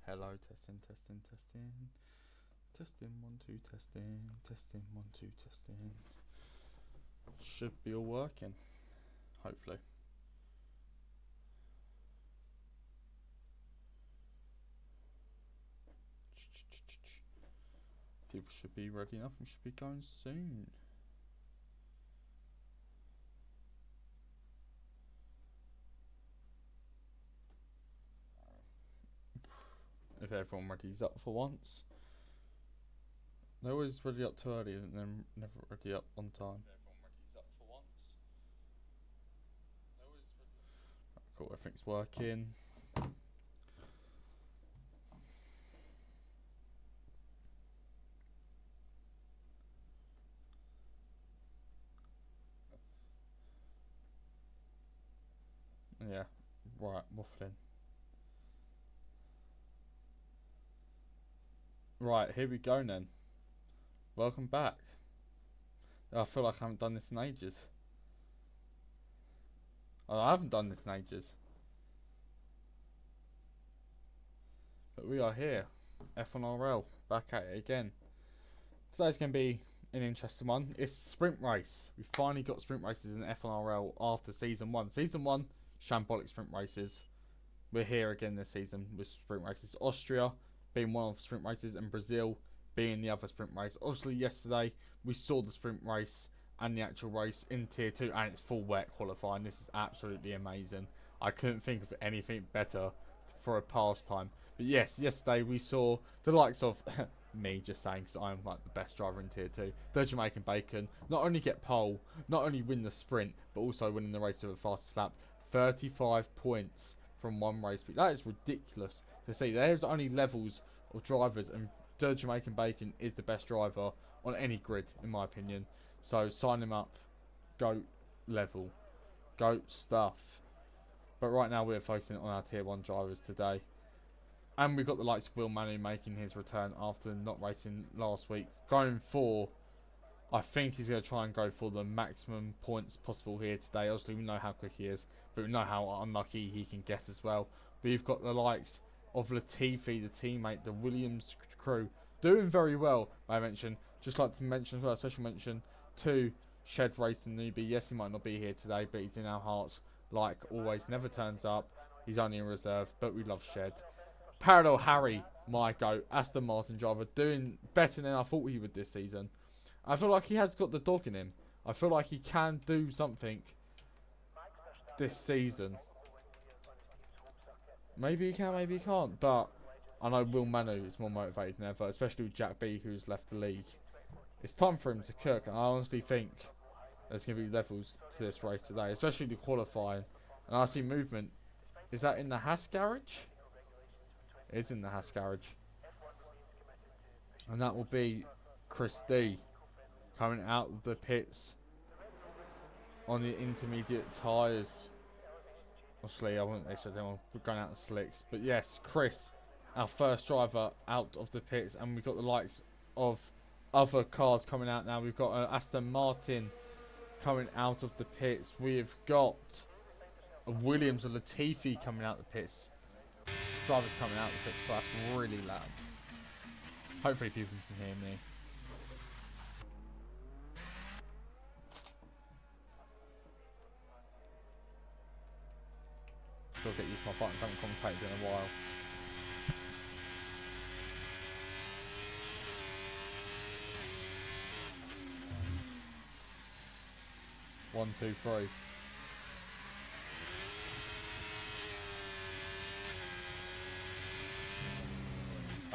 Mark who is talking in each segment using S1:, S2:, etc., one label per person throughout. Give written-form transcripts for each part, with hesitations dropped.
S1: Hello, testing, testing, testing. Testing, 1, 2, testing. Testing, 1, 2, testing. Should be all working, hopefully. People should be ready enough. We should be going soon. If everyone ready's up for once. They're always ready up too early and then never ready up on time. Everyone ready's up for once. Cool, everything's working. Yeah, right, waffling. Right, here we go then. Welcome back. I feel like I haven't done this in ages. Oh, I haven't done this in ages. But we are here. F1RL, back at it again. Today's going to be an interesting one. It's sprint race. We finally got sprint races in F1RL after Season 1. Season 1, shambolic sprint races. We're here again this season with sprint races. Austria being one of the sprint races and Brazil being the other sprint race. Obviously yesterday we saw the sprint race and the actual race in Tier 2 and it's full wet qualifying. This is absolutely amazing. I couldn't think of anything better for a pastime. But yes, yesterday we saw the likes of me just saying because I'm like the best driver in Tier 2. The Jamaican Bacon not only get pole, not only win the sprint, but also winning the race with a fastest lap. 35 points from one race. That is ridiculous to see. There's only levels of drivers and the Jamaican Bacon is the best driver on any grid in my opinion. So sign him up. GOAT level. GOAT stuff. But right now we're focusing on our Tier 1 drivers today. And we've got the likes of Will Manu making his return after not racing last week. Going for, I think he's going to try and go for the maximum points possible here today. Obviously we know how quick he is, but we know how unlucky he can get as well. But you've got the likes of Latifi, the teammate, the Williams crew, doing very well. I mentioned, just like to mention as well, a special mention to Shed Racing newbie. Yes, he might not be here today, but he's in our hearts. Like always, never turns up. He's only in reserve, but we love Shed. Parallel Harry, my GOAT, Aston Martin driver, doing better than I thought he would this season. I feel like he has got the dog in him. I feel like he can do something this season. Maybe he can, maybe he can't. But I know Will Manu is more motivated than ever, especially with Jack B, who's left the league. It's time for him to cook, and I honestly think there's going to be levels to this race today, especially the qualifying. And I see movement. Is that in the Haas garage? It is in the Haas garage. And that will be Chris D coming out of the pits on the intermediate tyres. Obviously, I wouldn't expect anyone going out in slicks. But yes, Chris, our first driver out of the pits. And we've got the likes of other cars coming out now. We've got Aston Martin coming out of the pits. We've got a Williams and Latifi coming out of the pits. Drivers coming out of the pits, but that's really loud. Hopefully people can hear me. Still get used to my buttons, I haven't commentated in a while. One, two, three.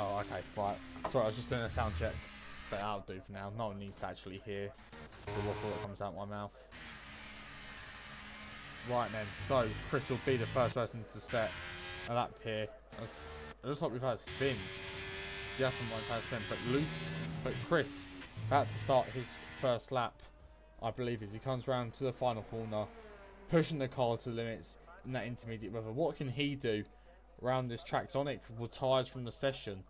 S1: Oh, okay, right. Sorry, I was just doing a sound check. But that'll do for now. No one needs to actually hear the waffle that comes out my mouth. Right then, so Chris will be the first person to set a lap here. It looks like we've had a spin. Yes, one's had a spin, but Chris about to start his first lap, I believe, as he comes round to the final corner, pushing the car to the limits in that intermediate weather. What can he do around this track? Sonic retires from the session.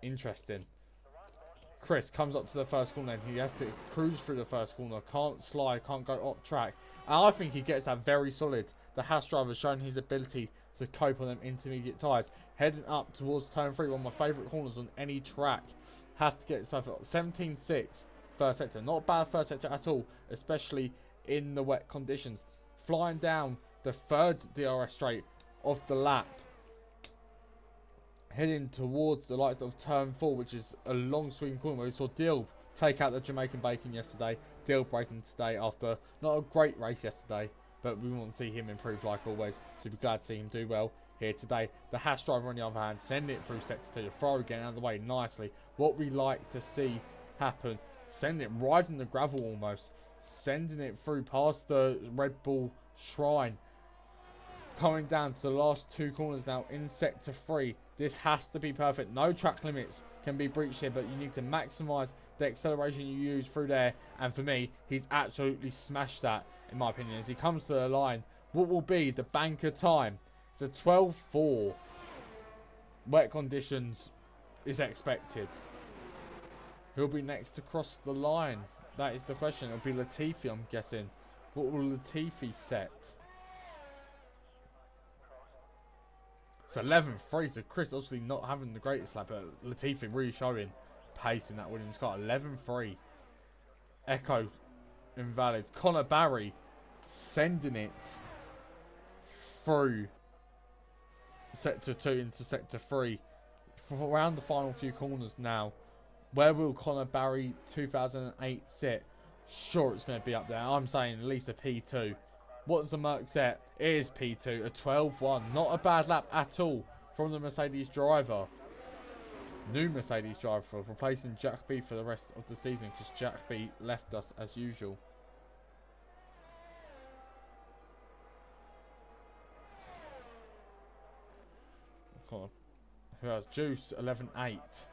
S1: Interesting. Chris comes up to the first corner and he has to cruise through the first corner, can't slide, can't go off track. And I think he gets that very solid. The Haas driver showing his ability to cope on them intermediate tyres. Heading up towards turn 3, one of my favourite corners on any track. Have to get it perfect. 17.6 first sector. Not a bad first sector at all, especially in the wet conditions. Flying down the third DRS straight of the lap. Heading towards the likes of turn 4, which is a long swing corner where we saw Dilb take out the Jamaican Bacon yesterday. Dilb racing today after not a great race yesterday, but we want to see him improve like always. So we're glad to see him do well here today. The Haas driver on the other hand, sending it through sector 2, the throw again out of the way nicely. What we like to see happen, sending it right in the gravel almost, sending it through past the Red Bull Shrine. Coming down to the last 2 corners now in sector 3. This has to be perfect. No track limits can be breached here, but you need to maximise the acceleration you use through there. And for me, he's absolutely smashed that, in my opinion, as he comes to the line. What will be the banker time? It's a 12.4. Wet conditions is expected. Who'll be next to cross the line? That is the question. It'll be Latifi, I'm guessing. What will Latifi set? So 11.3, so Chris obviously not having the greatest lap, but Latifi really showing pace in that Williams car. 11.3. Echo invalid. Connor Barry sending it through sector 2 into sector 3. For around the final few corners now. Where will Connor Barry 2008 sit? Sure, it's going to be up there. I'm saying at least a P2. What's the Merc set? It is P2, a 12.1. Not a bad lap at all from the Mercedes driver. New Mercedes driver, replacing Jack B for the rest of the season because Jack B left us as usual. Who has Juice 11.8.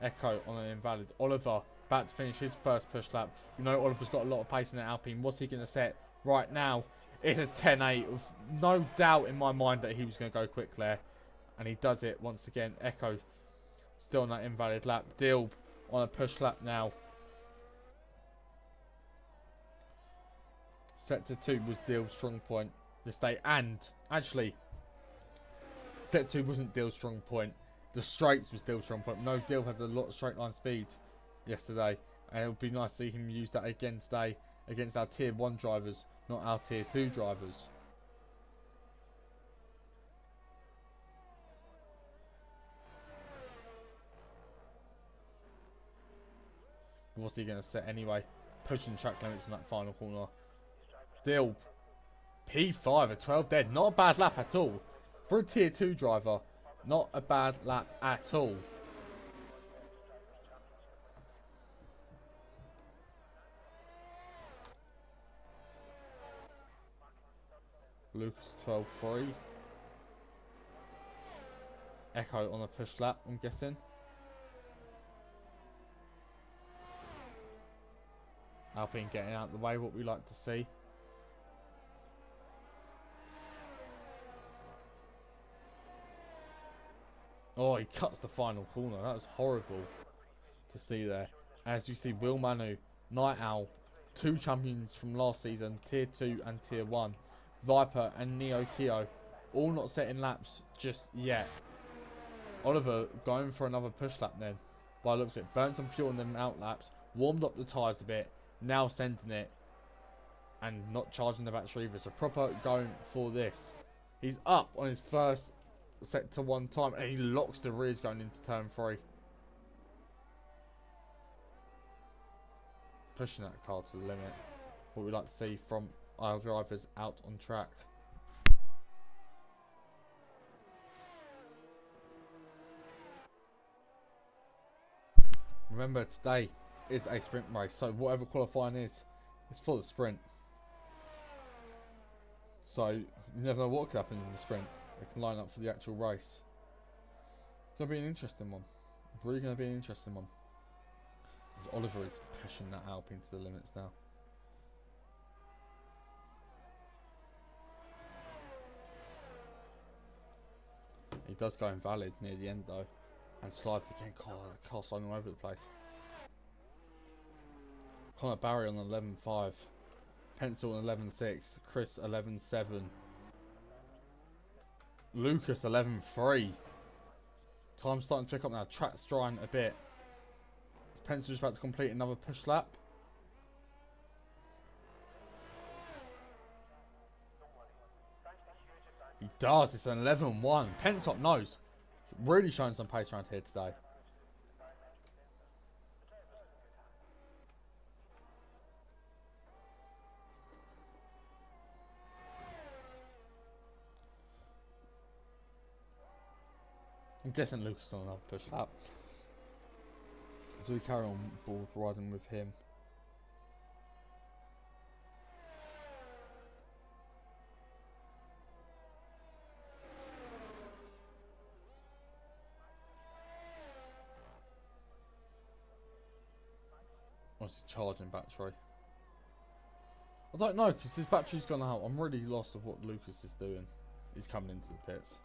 S1: Echo on an invalid. Oliver about to finish his first push lap. You know Oliver's got a lot of pace in the Alpine. What's he going to set right now? It's a 10.8 with no doubt in my mind that he was going to go quick there. And he does it once again. Echo still on that invalid lap. Dilb on a push lap now. Sector 2 was Dilb's strong point this day. And actually, Sector 2 wasn't Dilb's strong point. The straights was Dilb's strong point. No, Dilb had a lot of straight line speed yesterday, and it would be nice to see him use that again today against our tier 1 drivers, not our tier 2 drivers. What's he going to set anyway? Pushing track limits in that final corner. Dilb P5 at 12 dead. Not a bad lap at all for a tier 2 driver. Not a bad lap at all. Lucas 12.3. Echo on a push lap, I'm guessing. Alpine getting out of the way, what we like to see. Oh, he cuts the final corner. That was horrible to see there. As you see, Will Manu, Night Owl, 2 champions from last season, Tier 2 and Tier 1. Viper and Neo Keo, all not setting laps just yet. Oliver going for another push lap then. By the looks of it, burnt some fuel in them out laps, warmed up the tyres a bit, now sending it, and not charging the battery either. So proper going for this. He's up on his first sector 1 time, and he locks the rears going into turn 3. Pushing that car to the limit. What we like to see from our drivers out on track. Remember, today is a sprint race, so whatever qualifying is, it's for the sprint. So you never know what could happen in the sprint. They can line up for the actual race. It's going to be an interesting one. It's really going to be an interesting one. As Oliver is pushing that Alpine to the limits now. He does go invalid near the end though, And slides again. God, the car's sliding all over the place. Connor Barry on 11.5. Pencil on 11.6. Chris 11.7. Lucas 11.3. Time's starting to pick up now. Track's drying a bit. Is Pencil just about to complete another push lap? He does. It's an 11.1. Pence up nose. Really showing some pace around here today. I'm guessing Lucas on another push lap. So we carry on board riding with him. What's the charging battery? I don't know because his battery's gone out. I'm really lost of what Lucas is doing. He's coming into the pits.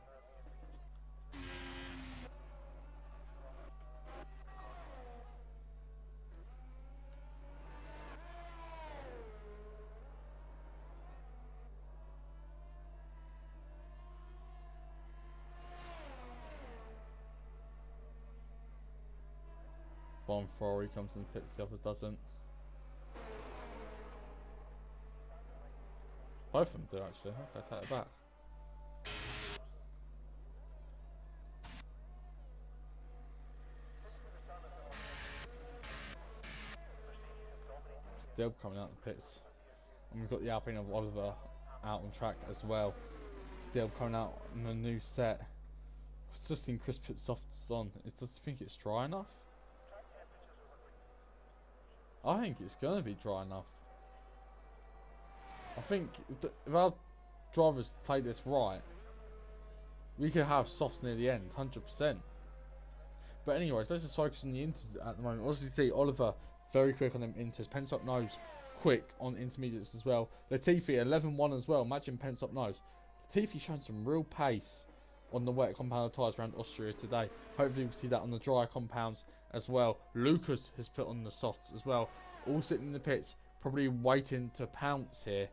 S1: One Ferrari comes in the pits, the other doesn't. Both of them do actually. Okay, take it back. Dilb coming out the pits. And we've got the Alpine of Oliver out on track as well. Dilb coming out on a new set. I've just seen Chris put softs on. Does he think it's dry enough? I think it's going to be dry enough. I think if our drivers play this right, we could have softs near the end, 100%. But anyways, let's just focus on the inters at the moment. Also, you see Oliver very quick on them inters. Pence up nose quick on intermediates as well. Latifi 11.1 as well. Imagine Pence up nose. Latifi showing some real pace on the wet compound tyres around Austria today. Hopefully we'll see that on the dry compounds as well. Lucas has put on the softs as well. All sitting in the pits, probably waiting to pounce here.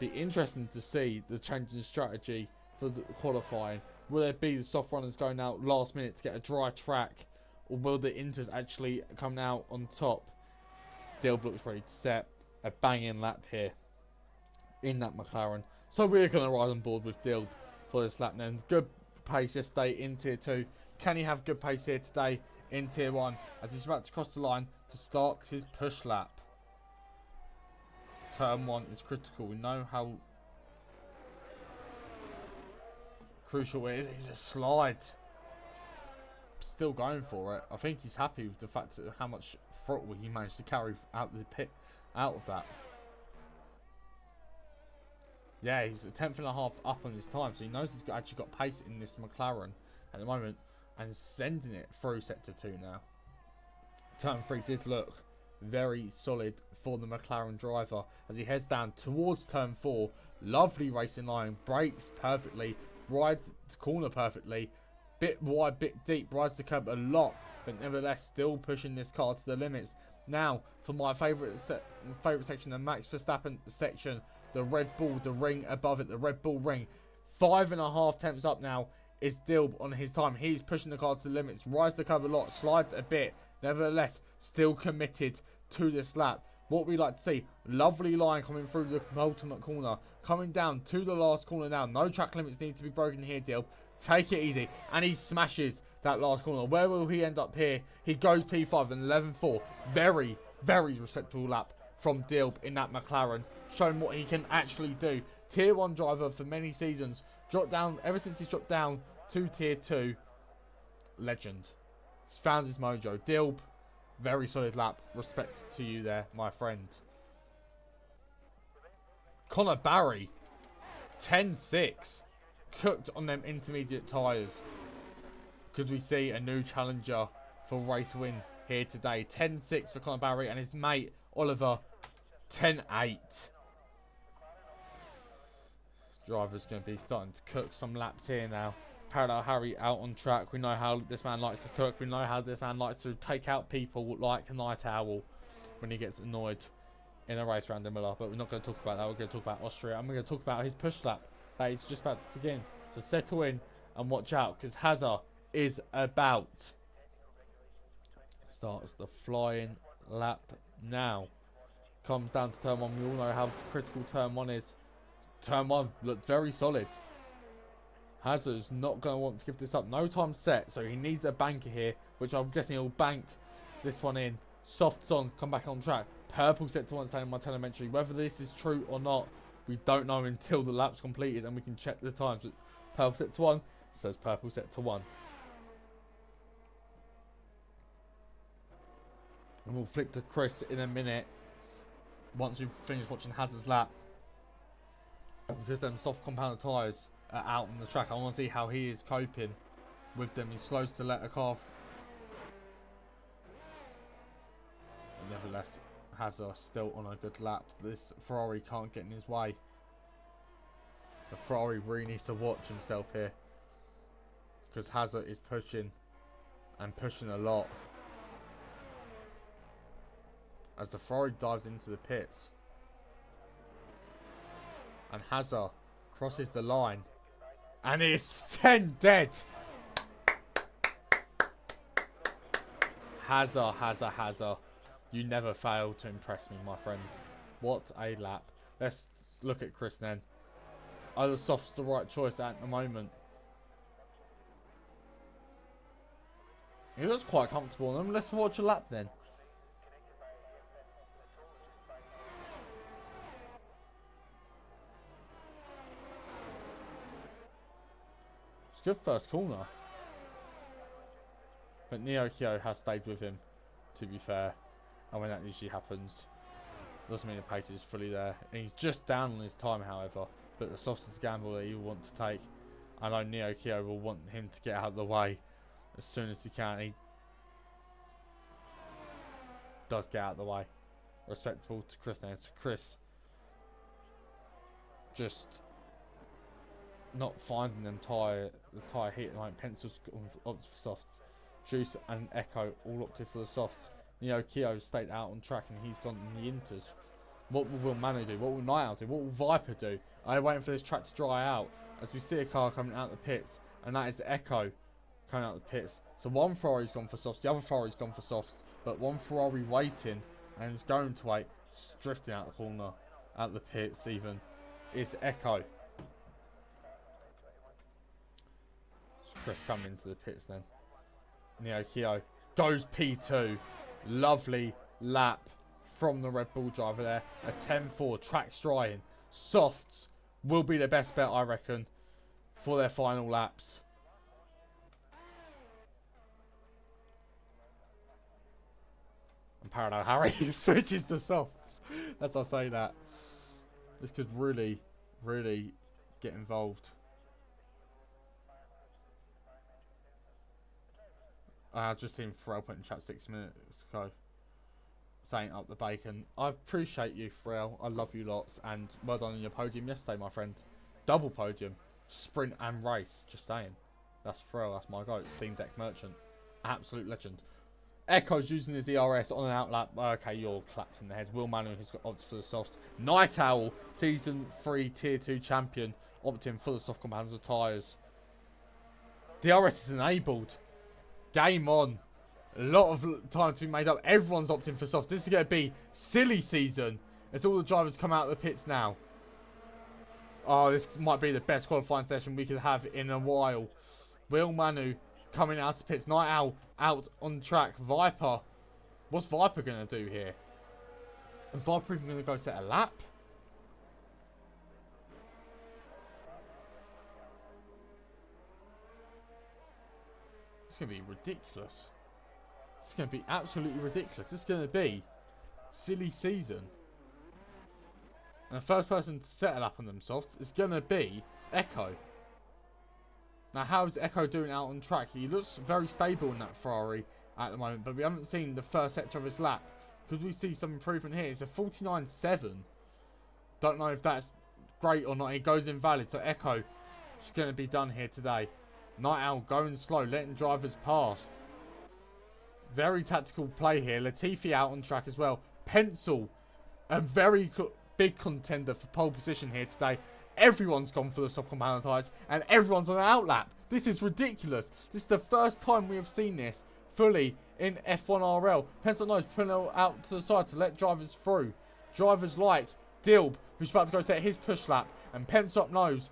S1: Be interesting to see the change in strategy for the qualifying. Will there be the soft runners going out last minute to get a dry track, or will the inters actually come out on top? Dilb looks ready to set a banging lap here in that McLaren. So we're going to ride on board with Dilb for this lap then. Good pace yesterday in Tier 2. Can he have good pace here today in Tier 1 as he's about to cross the line to start his push lap? Turn 1 is critical. We know how crucial it is. It's a slide. Still going for it. I think he's happy with the fact that how much throttle he managed to carry out the pit out of that. Yeah, he's a tenth and a half up on his time, so he knows he's actually got pace in this McLaren at the moment and sending it through sector 2 now. Turn 3 did look very solid for the McLaren driver as he heads down towards turn 4. Lovely racing line, brakes perfectly, rides the corner perfectly, bit wide, bit deep, rides the curb a lot, but nevertheless still pushing this car to the limits. Now for my favourite section, the Max Verstappen section, the Red Bull, the ring above it, the Red Bull ring. 5.5 tenths up now is Dilb on his time. He's pushing the car to the limits, rides the curb a lot, slides a bit, nevertheless still committed to this lap. What we like to see, lovely line coming through the ultimate corner, coming down to the last corner now. No track limits need to be broken here, Dilb. Take it easy, and he smashes that last corner. Where will he end up here? He goes P5 and 11.4. Very, very respectable lap from Dilb in that McLaren, showing what he can actually do. Tier 1 driver for many seasons, dropped down ever since he's dropped down to Tier 2. Legend. He's found his mojo. Dilb, very solid lap. Respect to you there, my friend. Connor Barry, 10.6. Cooked on them intermediate tyres. Could we see a new challenger for race win here today? 10.6 for Connor Barry and his mate Oliver, 10.8. Driver's going to be starting to cook some laps here now. Parallel Harry out on track. We know how this man likes to cook. We know how this man likes to take out people like Night Owl when he gets annoyed in a race around Imola. But we're not going to talk about that. We're going to talk about Austria. And we're going to talk about his push lap that is just about to begin. So settle in and watch out, because Hazard is about. Starts the flying lap now. Comes down to turn 1. We all know how critical turn 1 is. Turn 1 looked very solid. Hazard's not going to want to give this up. No time set, so he needs a banker here, which I'm guessing he'll bank this one in. Softs on, come back on track. Purple set to 1, saying my telemetry. Whether this is true or not, we don't know until the lap's completed and we can check the times. But purple set to 1 says purple set to 1. And we'll flick to Chris in a minute once we've finished watching Hazard's lap. Because them soft compound tyres are out on the track. I want to see how he is coping with them. He slows to let a car. Nevertheless, Hazard still on a good lap. This Ferrari can't get in his way. The Ferrari really needs to watch himself here, because Hazard is pushing and pushing a lot as the Ferrari dives into the pits. And Hazard crosses the line. And it's 10 dead. Hazard. You never fail to impress me, my friend. What a lap. Let's look at Chris then. Are the softs the right choice at the moment? He looks quite comfortable on them. Let's watch a lap then. Good first corner. But Neo Kyo has stayed with him, to be fair. And when that usually happens, doesn't mean the pace is fully there. And he's just down on his time, however. But the softest gamble that you want to take. I know Neo Kyo will want him to get out of the way as soon as he can. He does get out of the way. Respectful to Chris then. So Chris just not finding them the tyre heat at the moment. Pencil's opted for softs. Juice and Echo all opted for the softs. Neo Kyo stayed out on track and he's gone in the inters. What will Manu do? What will Night Owl do? What will Viper do? I'm waiting for this track to dry out as we see a car coming out of the pits, and that is Echo coming out of the pits. So one Ferrari's gone for softs, the other Ferrari's gone for softs, but one Ferrari waiting and is going to wait, drifting out the corner, out the pits even, is Echo. Chris coming into the pits then. Neo Kyo goes P2. Lovely lap from the Red Bull driver there. A 10-4, track's drying. Softs will be the best bet, I reckon, for their final laps. And Parallel Harry switches to softs. As I say that. This could really, really get involved. I've just seen Pharrell put in chat 6 minutes ago saying up the bacon. I appreciate you, Pharrell. I love you lots. And well done on your podium yesterday, my friend. Double podium. Sprint and race. Just saying. That's Pharrell. That's my goat. Steam Deck Merchant. Absolute legend. Echo's using his ERS on an outlap. Okay, you're clapped in the head. Will Manu has got opted for the softs. Night Owl, Season 3 Tier 2 champion, opting for the soft compounds of tyres. DRS is enabled. Game on. A lot of time to be made up. Everyone's opting for softs. This is going to be silly season as all the drivers come out of the pits now. Oh, this might be the best qualifying session we could have in a while. Will Manu coming out of pits. Night Owl out on track. Viper. What's Viper going to do here? Is Viper even going to go set a lap? It's going to be ridiculous. It's going to be absolutely ridiculous. It's going to be silly season. And the first person to set a lap on them softs is going to be Echo. Now, how is Echo doing out on track? He looks very stable in that Ferrari at the moment, but we haven't seen the first sector of his lap. Could we see some improvement here? It's a 49.7. Don't know if that's great or not. It goes invalid, so Echo is going to be done here today. Night Owl going slow, letting drivers past. Very tactical play here. Latifi out on track as well. Pencil, a very big contender for pole position here today. Everyone's gone for the soft compound tyres and everyone's on an outlap. This is ridiculous. This is the first time we have seen this fully in F1 RL. Pencil nose pulling out to the side to let drivers through. Drivers like Dilb, who's about to go set his push lap, and Pencil up nose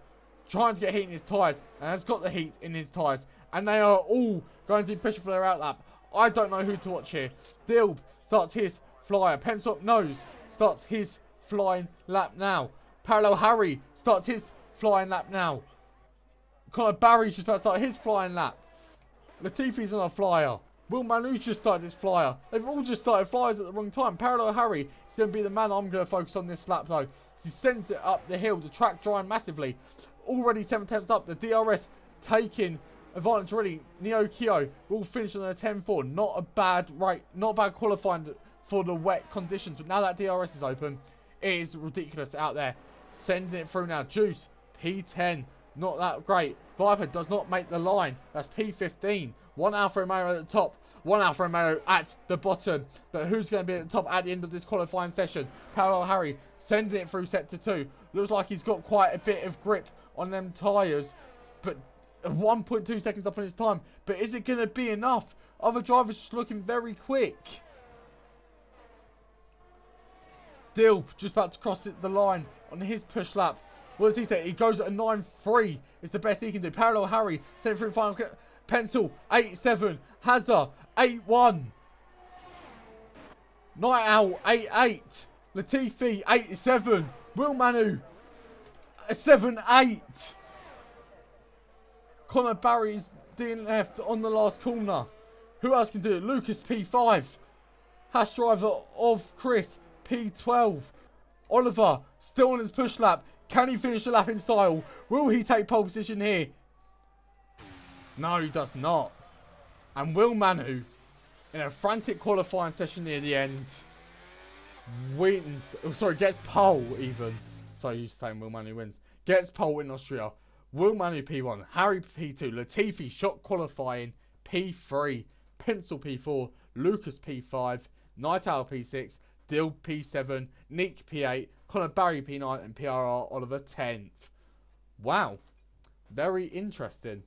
S1: trying to get heat in his tyres and has got the heat in his tyres, and they are all going to be pushing for their outlap. I don't know who to watch here. Dilb starts his flyer. Pencil up nose starts his flying lap now. Parallel Harry starts his flying lap now. Connor Barry's just about to start his flying lap. Latifi's on a flyer. Will Manu's just started his flyer. They've all just started flyers at the wrong time. Parallel Harry is going to be the man I'm going to focus on this lap though. He sends it up the hill. The track drying massively. Already 7 tenths up. The DRS taking advantage already. Neo Kyo will finish on a 10-4. Not a bad qualifying for the wet conditions. But now that DRS is open, it is ridiculous out there. Sending it through now. Juice, P10. Not that great. Viper does not make the line. That's P15. One Alfa Romeo at the top. One Alfa Romeo at the bottom. But who's going to be at the top at the end of this qualifying session? Parallel Harry sending it through sector 2. Looks like he's got quite a bit of grip on them tyres. But 1.2 seconds up on his time. But is it going to be enough? Other drivers just looking very quick. Dilb just about to cross the line on his push lap. What does he say? He goes at a 9.3. It's the best he can do. Parallel Harry sent through final. Pencil 8.7. Hazard 8.1. Night Owl 8.8. Latifi 8.7. Will Manu 7.8. Connor Barry's DNF on the last corner. Who else can do it? Lucas P5. Hash driver of Chris P12. Oliver still on his push lap. Can he finish the lap in style? Will he take pole position here? No, he does not. And Will Manu, in a frantic qualifying session near the end, gets pole even. Sorry, you're saying Will Manu wins. Gets pole in Austria. Will Manu P1, Harry P2, Latifi shot qualifying P3, Pencil P4, Lucas P5, Night Owl P6, Dill P7, Nick P8, Connor Barry P9, and PRR Oliver 10th. Wow. Very interesting.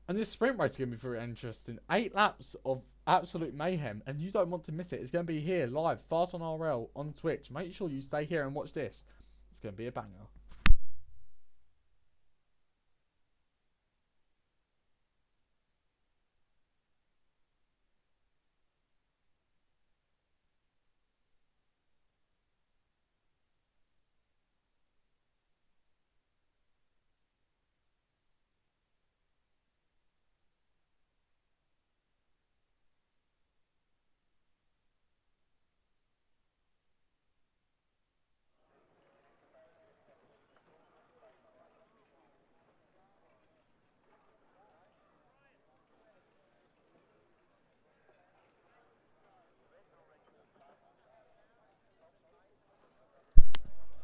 S1: And this sprint race is going to be very interesting. 8 laps of absolute mayhem, and you don't want to miss it. It's going to be here, live, Fast on RL, on Twitch. Make sure you stay here and watch this. It's going to be a banger.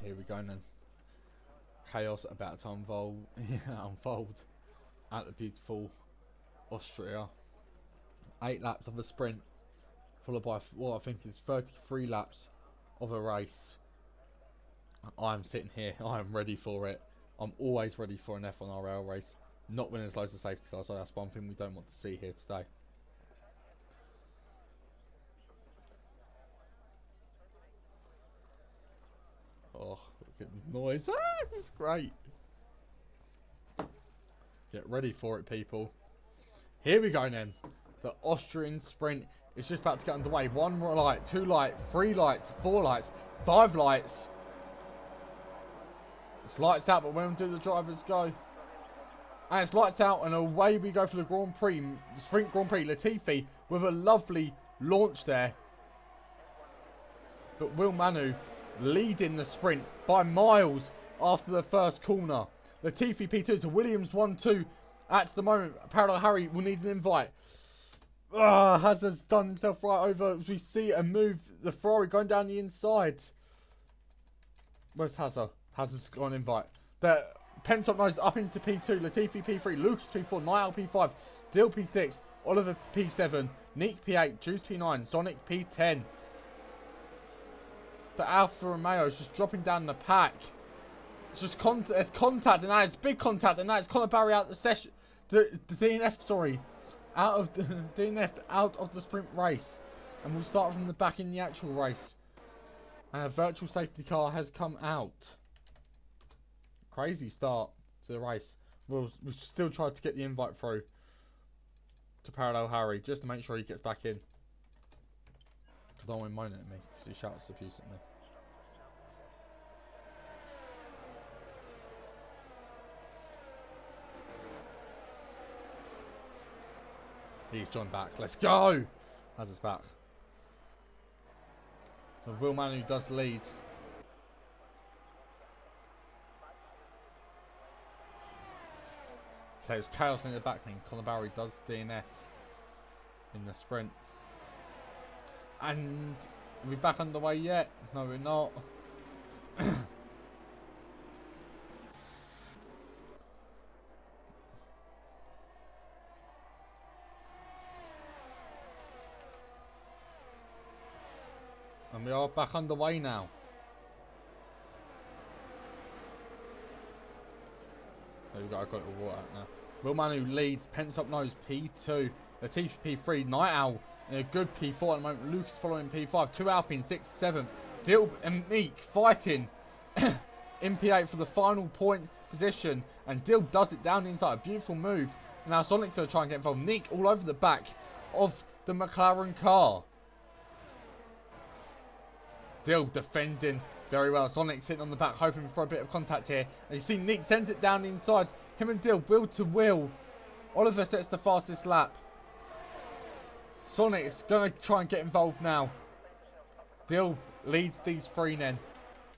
S1: Here we go then. Chaos about to unfold at the beautiful Austria. 8 laps of a sprint, followed by what I think is 33 laps of a race. I'm sitting here, I am ready for it. I'm always ready for an F1 RL race. Not when there's loads of safety cars, so that's one thing we don't want to see here today. Oh, look at the noise. Ah, this is great. Get ready for it, people. Here we go then. The Austrian sprint is just about to get underway. 1 light, 2 light, 3 lights, 4 lights, 5 lights. It's lights out, but when do the drivers go? And it's lights out, and away we go for the Grand Prix, the Sprint Grand Prix. Latifi with a lovely launch there. But Will Manu leading the sprint by miles after the first corner. Latifi P2 to Williams 1-2 at the moment. Parallel Harry will need an invite. Hazard's done himself right over as we see a move. The Ferrari going down the inside. Where's Hazard? Hazard's got an invite. Pensop Nose up into P2, Latifi P3, Lucas P4, Niall P5, Dill P6, Oliver P7, Nick P8, Juice P9, Sonic P10. The Alfa Romeo is just dropping down the pack. It's just it's contact, and that is big contact, and that is Conor Barry out of the session. The DNF, sorry, out of the DNF out of the sprint race, and we'll start from the back in the actual race. And a virtual safety car has come out. Crazy start to the race. We'll still try to get the invite through to Parallel Harry just to make sure he gets back in. I don't want him moaning at me because he shouts abuse at me. He's joined back. Let's go! Has us back. So Will Manu does lead. Okay, it's chaos in the back lane. Conor Barry does DNF in the sprint. And are we back underway yet? No, we're not. And we are back underway now. There we go, I've got it all water out now. Will Manu leads, Pensop Nose P2, Latifi P3, Night Owl in a good P4 at the moment, Lucas following P5, 2 Alpine, 6, 7, Dilb and Meek fighting in P8 for the final point position, and Dilb does it down the inside, a beautiful move. And now Sonic's going to try and get involved. Nick all over the back of the McLaren car. Dilb defending very well. Sonic sitting on the back, hoping for a bit of contact here. And you see Nick sends it down the inside. Him and Dilb wheel to wheel. Oliver sets the fastest lap. Sonic's going to try and get involved now. Dilb leads these three then.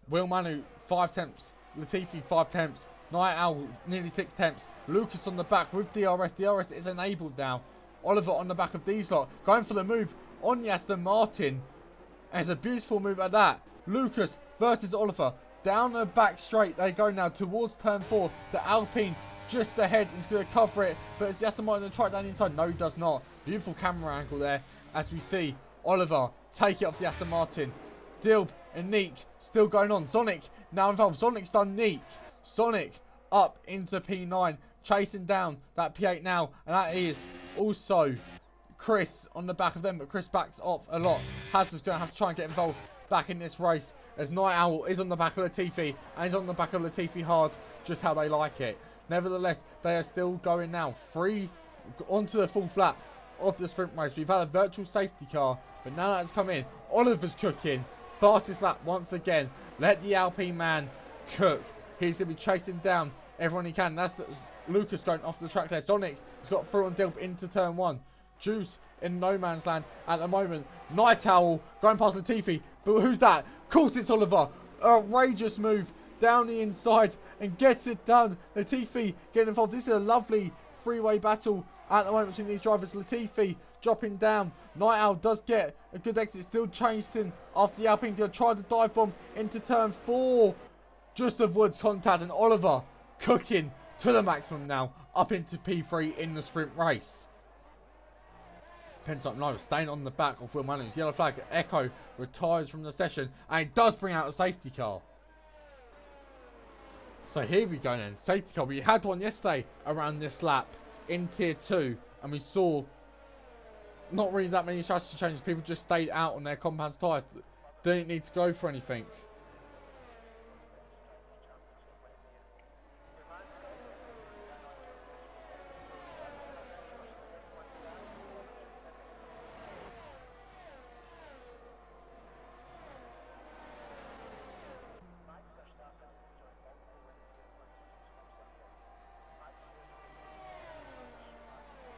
S1: Will Manu, 5 tenths. Latifi, 5 tenths. Night Owl, nearly 6 tenths. Lucas on the back with DRS. DRS is enabled now. Oliver on the back of these lot. Going for the move on the Aston Martin. And it's a beautiful move at that. Lucas versus Oliver. Down the back straight they go now towards turn 4. The Alpine just ahead is going to cover it. But is the Aston Martin going to try it down the inside? No, he does not. Beautiful camera angle there as we see Oliver take it off the Aston Martin. Dilb and Neek still going on. Sonic now involved. Sonic's done Neek. Sonic up into P9. Chasing down that P8 now. And that is also Chris on the back of them, but Chris backs off a lot. Hazard's going to have to try and get involved back in this race as Night Owl is on the back of Latifi, and he's on the back of Latifi hard, just how they like it. Nevertheless, they are still going now, free onto the full flap of the sprint race. We've had a virtual safety car, but now that's come in, Oliver's cooking. Fastest lap once again. Let the Alpine man cook. He's going to be chasing down everyone he can. That's Lucas going off the track there. Sonic has got through on Dilb into turn 1. Juice in no man's land at the moment. Night Owl going past Latifi, but who's that? Of course it's Oliver. Outrageous move down the inside and gets it done. Latifi getting involved. This is a lovely three-way battle at the moment between these drivers. Latifi dropping down. Night Owl does get a good exit, still chasing after the Alpine. They'll try the dive bomb into turn 4. Just avoids contact, and Oliver cooking to the maximum now up into P3 in the sprint race. Pensop Nose staying on the back of Will Manu's yellow flag. Echo retires from the session, and it does bring out a safety car. So here we go then, safety car. We had one yesterday around this lap in tier 2, and we saw not really that many strategy changes. People just stayed out on their compound tyres. Didn't need to go for anything.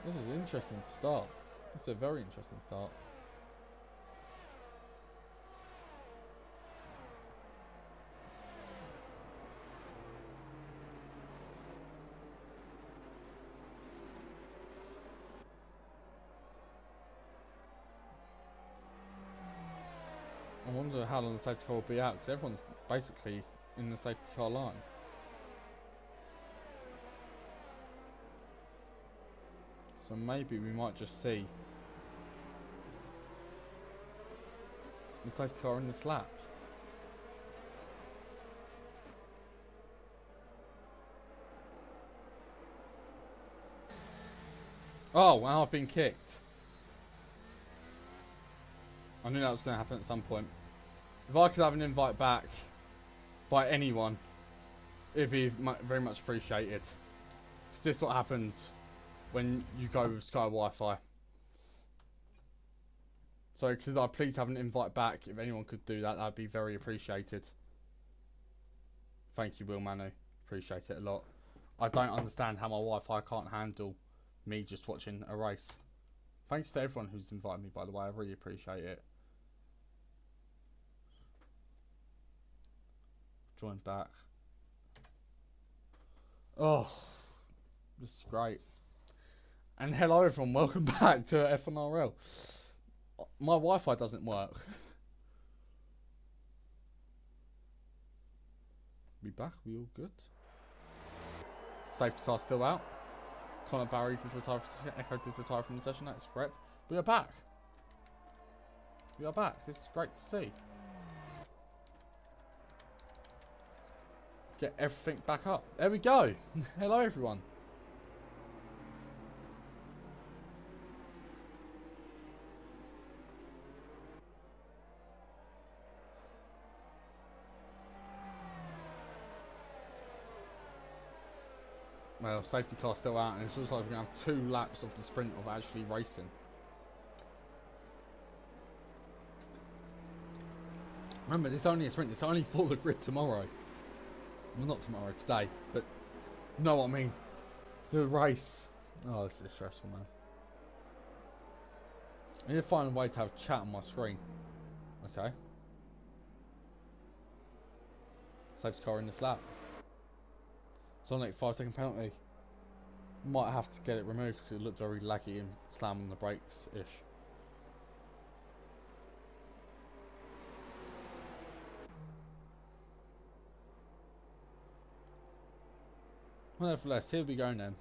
S1: This is interesting to start. This is a very interesting start. I wonder how long the safety car will be out, because everyone's basically in the safety car line. So maybe we might just see the safety car in this lap. Oh, and I've been kicked. I knew that was going to happen at some point. If I could have an invite back by anyone, it'd be very much appreciated. Because this is what happens when you go with Sky Wi-Fi. So could I please have an invite back? If anyone could do that, that'd be very appreciated. Thank you, Will Manu. Appreciate it a lot. I don't understand how my Wi-Fi can't handle me just watching a race. Thanks to everyone who's invited me, by the way. I really appreciate it. Join back. Oh, this is great. And hello everyone, welcome back to F1RL. My Wi-Fi doesn't work. We back? We all good? Safety car still out. Connor Barry did retire. Echo did retire from the session. That's correct. We are back. We are back. This is great to see. Get everything back up. There we go. Hello everyone. Well, safety car still out, and it's looks like we're going to have 2 laps of the sprint of actually racing. Remember, this is only a sprint. It's only for the grid tomorrow. Well, not tomorrow, today. But, you know what I mean? The race. Oh, this is stressful, man. I need to find a way to have chat on my screen. Okay. Safety car in this lap. Sonic 5-second penalty. Might have to get it removed because it looked very laggy and slam on the brakes-ish. Well, nevertheless, here we go then.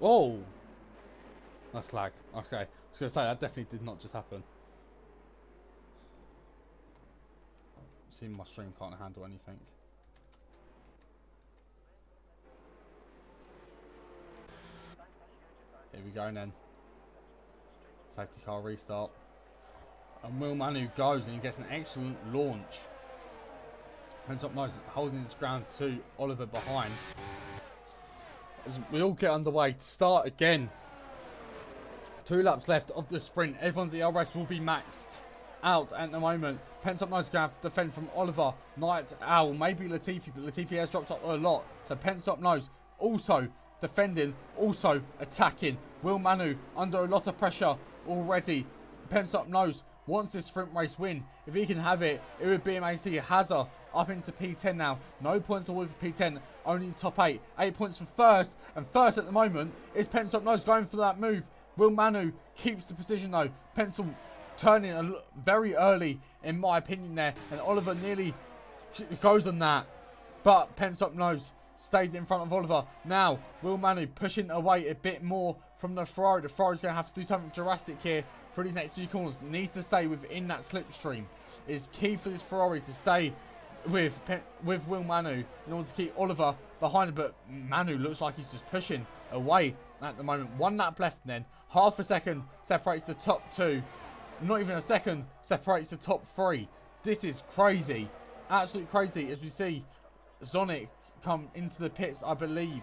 S1: Oh! That's lag. Okay. I was going to say, that definitely did not just happen. See, my stream can't handle anything. Here we go then. Safety car restart. And Will Manu goes and he gets an excellent launch. Hands up nose, holding his ground to Oliver behind. As we all get underway to start again. 2 laps left of the sprint. Everyone's ERS will be maxed out at the moment. Pence up nose is going to have to defend from Oliver, Night Owl, maybe Latifi, but Latifi has dropped up a lot. So Pence up nose also defending, also attacking. Will Manu under a lot of pressure already. Pence up nose wants this sprint race win. If he can have it, it would be amazing. Hazard up into P10 now. No points away for P10, only top 8. 8 points for first, and first at the moment is Pence up nose going for that move. Will Manu keeps the position though. Pencil turning very early in my opinion there. And Oliver nearly goes on that. But Pence up nose stays in front of Oliver. Now, Will Manu pushing away a bit more from the Ferrari. The Ferrari's going to have to do something drastic here for these next 2 corners. Needs to stay within that slipstream. It's key for this Ferrari to stay with Will Manu in order to keep Oliver behind him. But Manu looks like he's just pushing away at the moment. 1 lap left then. Half a second separates the top 2. Not even a second separates the top 3. This is crazy. Absolutely crazy as we see Sonic come into the pits, I believe.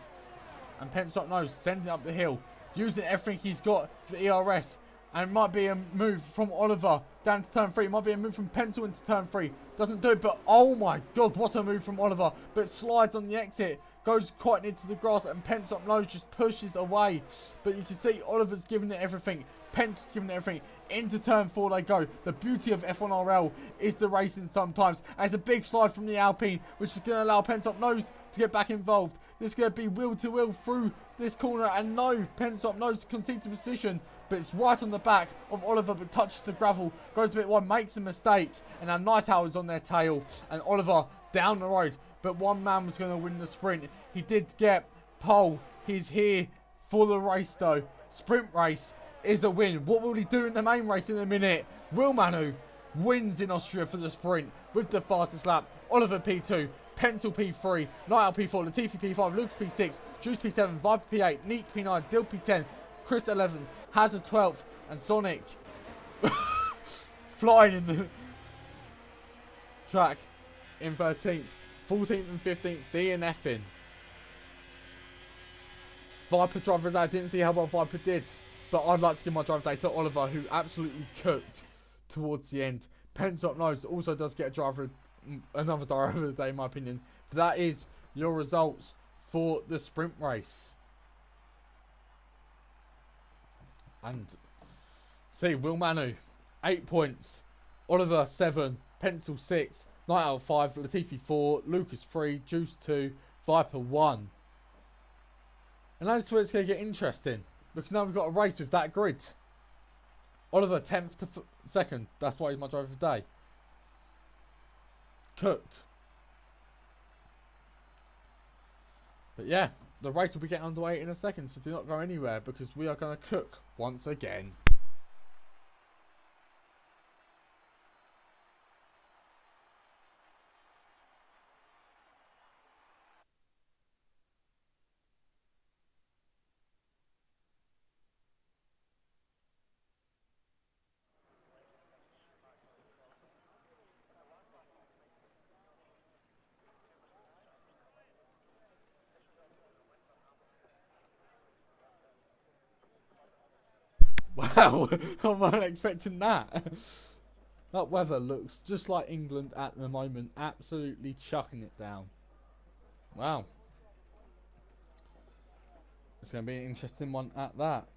S1: And Pence up nose sending up the hill. Using everything he's got for ERS. And it might be a move from Oliver down to turn 3. It might be a move from Pencil into turn 3. Doesn't do it, but oh my god, what a move from Oliver. But slides on the exit. Goes quite into the grass and Pence up nose just pushes away. But you can see Oliver's giving it everything. Pence's giving it everything. Into turn 4 they go. The beauty of F1RL is the racing sometimes. And it's a big slide from the Alpine, which is going to allow Pence up nose to get back involved. This is going to be wheel to wheel through this corner. And no, Pence up nose concedes a position. But it's right on the back of Oliver, but touches the gravel. goes a bit wide, makes a mistake, and now Night Owl is on their tail, and Oliver down the road. But one man was going to win the sprint. He did get pole. He's here for the race though. Sprint race is a win. What will he do in the main race in a minute? Will Manu wins in Austria for the sprint with the fastest lap. Oliver P2, Pencil P3, Night Owl P4, Latifi P5, Lucas P6, Juice P7, Viper P8, Neek P9, Dill P10, Chris 11, Hazard 12th, and Sonic flying in the track in 13th, 14th and 15th, DNFing. Viper driver day, I didn't see how well Viper did, but I'd like to give my driver day to Oliver, who absolutely cooked towards the end. Pencil Up Nose also does get another driver of the day in my opinion. But that is your results for the sprint race. And see, Will Manu 8 points, Oliver 7, Pencil 6, Night Owl 5, Latifi 4, Lucas 3, Juice 2, Viper 1. And that's where it's going to get interesting, because now we've got a race with that grid. Oliver 10th to 2nd, that's why he's my driver of the day. Cooked. But yeah, the race will be getting underway in a second, so do not go anywhere, because we are going to cook once again. Wow, I wasn't expecting that. That weather looks just like England at the moment, absolutely chucking it down. Wow. It's going to be an interesting one at that.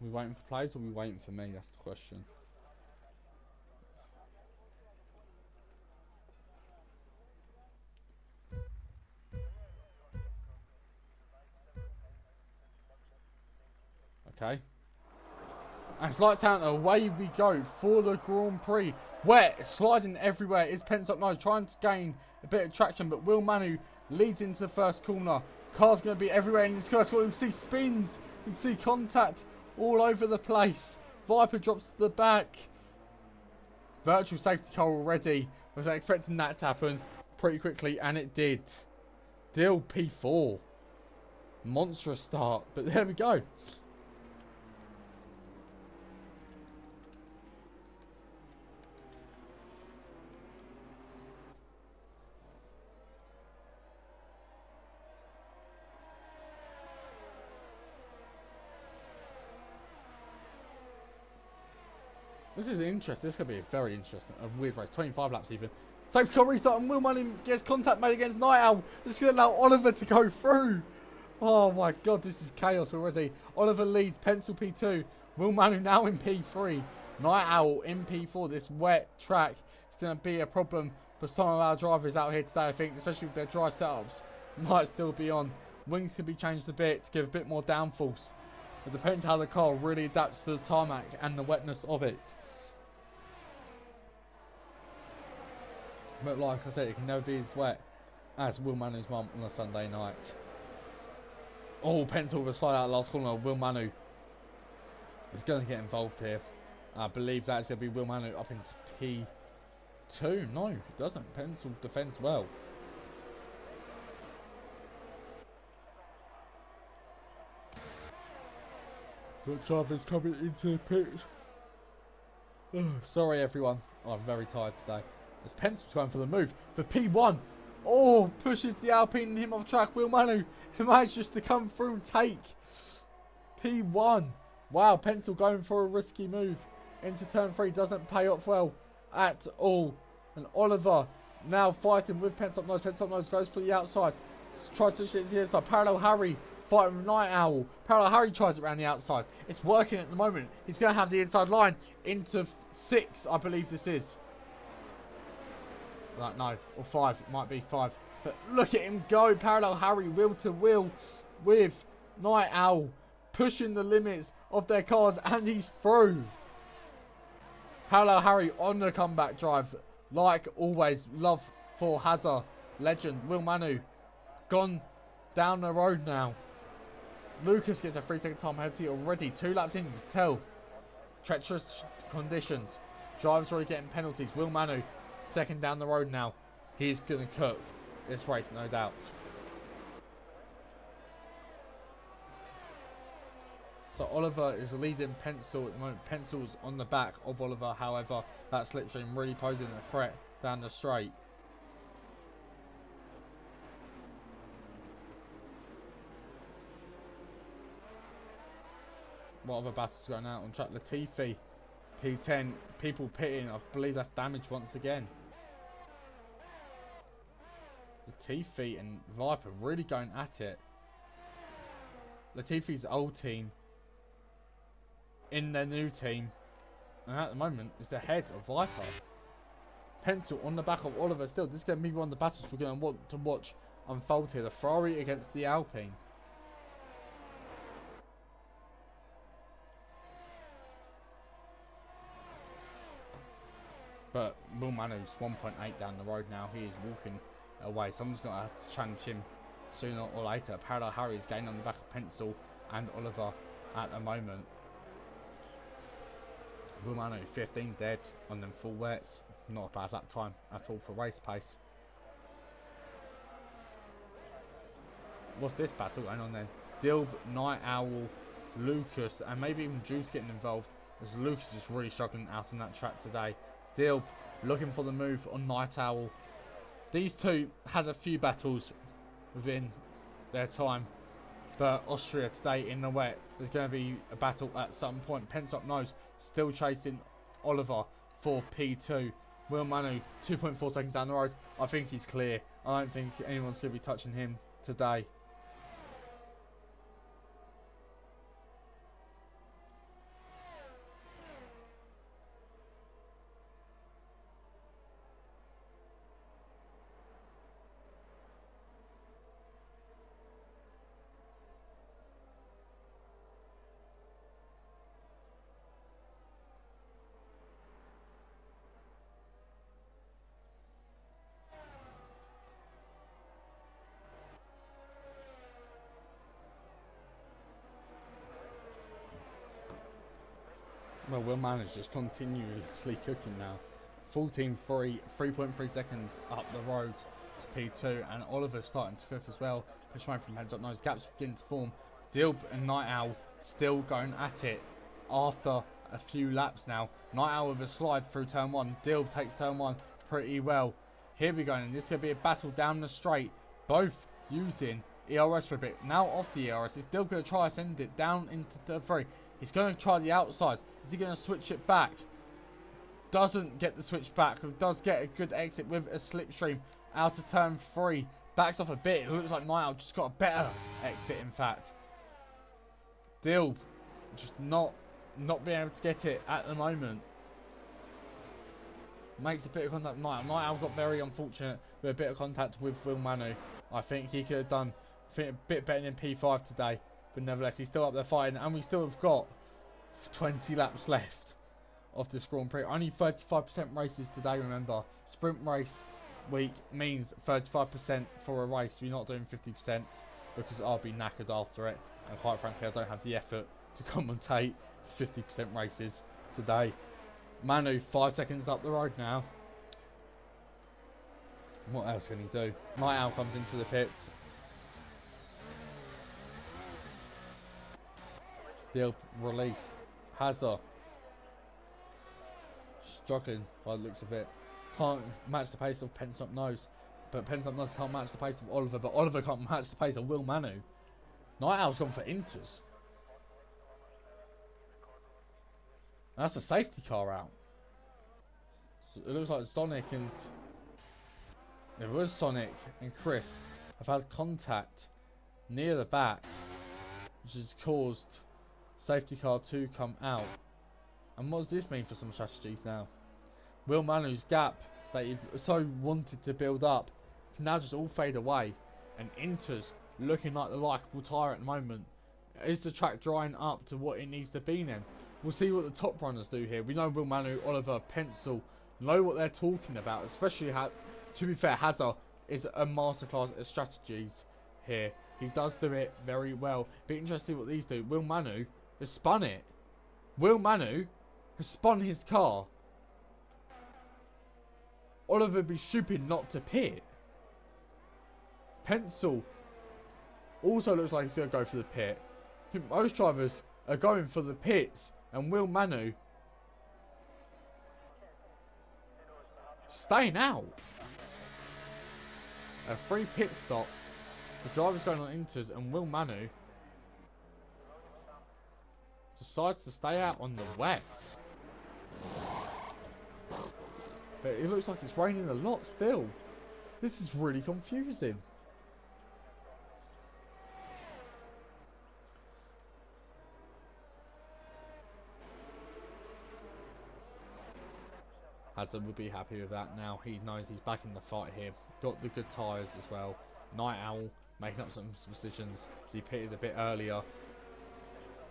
S1: Are we waiting for players or are we waiting for me? That's the question. Okay. And it's lights out, away we go for the Grand Prix. Wet, sliding everywhere is Pence Up Nose, trying to gain a bit of traction, but Will Manu leads into the first corner. Car's going to be everywhere in this first corner. You can see spins, you can see contact all over the place. Viper drops to the back. Virtual safety car already. Was I expecting that to happen pretty quickly, and it did. Dill P4. Monstrous start, but there we go. This is interesting. This is going to be a very interesting, a weird race. 25 laps even. Safety car restart and Will Manu gets contact made against Night Owl. This is going to allow Oliver to go through. Oh my god, this is chaos already. Oliver leads, Pencil P2. Will Manu now in P3. Night Owl in P4. This wet track is going to be a problem for some of our drivers out here today, I think, especially with their dry setups. Might still be on. Wings can be changed a bit to give a bit more downforce. It depends how the car really adapts to the tarmac and the wetness of it. But like I said, it can never be as wet as Will Manu's mum on a Sunday night. Oh, Pencil with a slide out last corner. Will Manu is going to get involved here. I believe that's going to be Will Manu up into P2. No, it doesn't. Pencil defends well. But drivers coming into the pits. Oh, sorry everyone. Oh, I'm very tired today. As Pencil's going for the move for P1. Oh, pushes the Alpine and him off track. Will Manu manages to come through and take P1. Wow, Pencil going for a risky move into turn 3. Doesn't pay off well at all. And Oliver now fighting with Pencil Up Nose. Pencil Up Nose goes for the outside. Tries to switch it to the inside. Parallel Harry fighting with Night Owl. Parallel Harry tries it around the outside. It's working at the moment. He's going to have the inside line into 6, I believe this is. Like, no, or 5. It might be 5. But look at him go. Parallel Harry wheel to wheel with Night Owl, pushing the limits of their cars, and he's through. Parallel Harry on the comeback drive. Like always, love for Hazard. Legend, Will Manu, gone down the road now. Lucas gets a 3-second time penalty already. 2 laps in, you can tell. Treacherous conditions. Drivers already getting penalties. Will Manu, second down the road now. He's going to cook this race, no doubt. So Oliver is leading Pencil at the moment. Pencil's on the back of Oliver. However, that slipstream really posing a threat down the straight. What other battles going out on track? Latifi, P10, people pitting. I believe that's damage once again. Latifi and Viper really going at it. Latifi's old team in their new team, and at the moment is ahead of Viper. Pencil on the back of Oliver still. This is going to be one of the battles we're going to want to watch unfold here. The Ferrari against the Alpine. But Will Manu's 1.8 down the road now. He is walking away. Someone's going to have to challenge him sooner or later. Parallel Harry is gaining on the back of Pencil and Oliver at the moment. Will Manu 15 dead on them full wets. Not a bad lap time at all for race pace. What's this battle going on then? Dilb, Night Owl, Lucas, and maybe even Juice getting involved, as Lucas is really struggling out on that track today. Dilb looking for the move on Night Owl. These two had a few battles within their time, but Austria today in the wet, there's going to be a battle at some point. Pence up nose, still chasing Oliver for P2. Will Manu 2.4 seconds down the road. I think he's clear. I don't think anyone's going to be touching him today. Well, Will Manners just continuously cooking now. Full team 3.3 seconds up the road to P2, and Oliver starting to cook as well. Pushing away from heads up nose, gaps begin to form. Dilb and Night Owl still going at it after a few laps now. Night Owl with a slide through turn 1. Dilb takes turn 1 pretty well. Here we go, and this is going to be a battle down the straight. Both using ERS for a bit. Now off the ERS, he's still going to try to send it down into turn 3. He's going to try the outside. Is he going to switch it back? Doesn't get the switch back. Does get a good exit with a slipstream out of turn 3. Backs off a bit. It looks like Night Owl just got a better exit, in fact. Dilb just not being able to get it at the moment. Makes a bit of contact with Night Owl. Night Owl got very unfortunate with a bit of contact with Will Manu. I think he could have done a bit better than P5 today. But nevertheless, he's still up there fighting. And we still have got 20 laps left of this Grand Prix. Only 35% races today, remember. Sprint race week means 35% for a race. We're not doing 50% because I'll be knackered after it. And quite frankly, I don't have the effort to commentate 50% races today. Manu, 5 seconds up the road now. What else can he do? Night Owl comes into the pits. Dilb released. Hazard struggling by the looks of it. Can't match the pace of Pence Up Nose. But Pence Up Nose can't match the pace of Oliver. But Oliver can't match the pace of Will Manu. Night Owl's gone for Inters. And that's a safety car out. So it looks like Sonic and... It was Sonic and Chris have had contact near the back which has caused safety car to come out. And what does this mean for some strategies now? Will Manu's gap that he so wanted to build up can now just all fade away, and Inter's looking like the likeable tyre at the moment. Is the track drying up to what it needs to be then? We'll see what the top runners do here. We know Will Manu, Oliver, Pencil know what they're talking about, especially to be fair, Hazard is a masterclass at strategies here. He does do it very well. Be interesting what these do. Will Manu has spun it. Will Manu has spun his car. Oliver would be stupid not to pit. Pencil also looks like he's going to go for the pit. I think most drivers are going for the pits, and Will Manu staying out. A free pit stop. The driver's going on Inters, and Will Manu decides to stay out on the wets. But it looks like it's raining a lot still. This is really confusing. Hazard will be happy with that now. He knows he's back in the fight here. Got the good tyres as well. Night Owl making up some decisions as he pitted a bit earlier.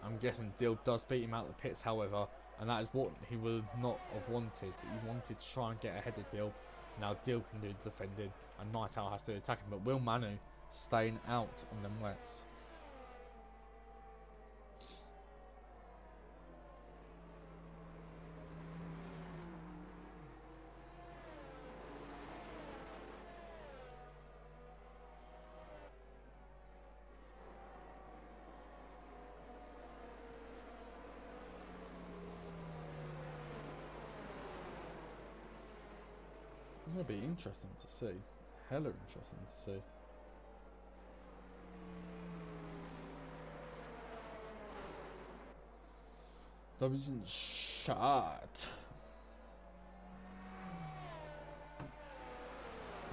S1: I'm guessing Dill does beat him out of the pits, however, and that is what he would not have wanted. He wanted to try and get ahead of Dill. Now Dill can do the defending, and Night Owl has to attack him, but Will Manu staying out on them wets. It's going to be interesting to see. Hella interesting to see. That wasn't shot.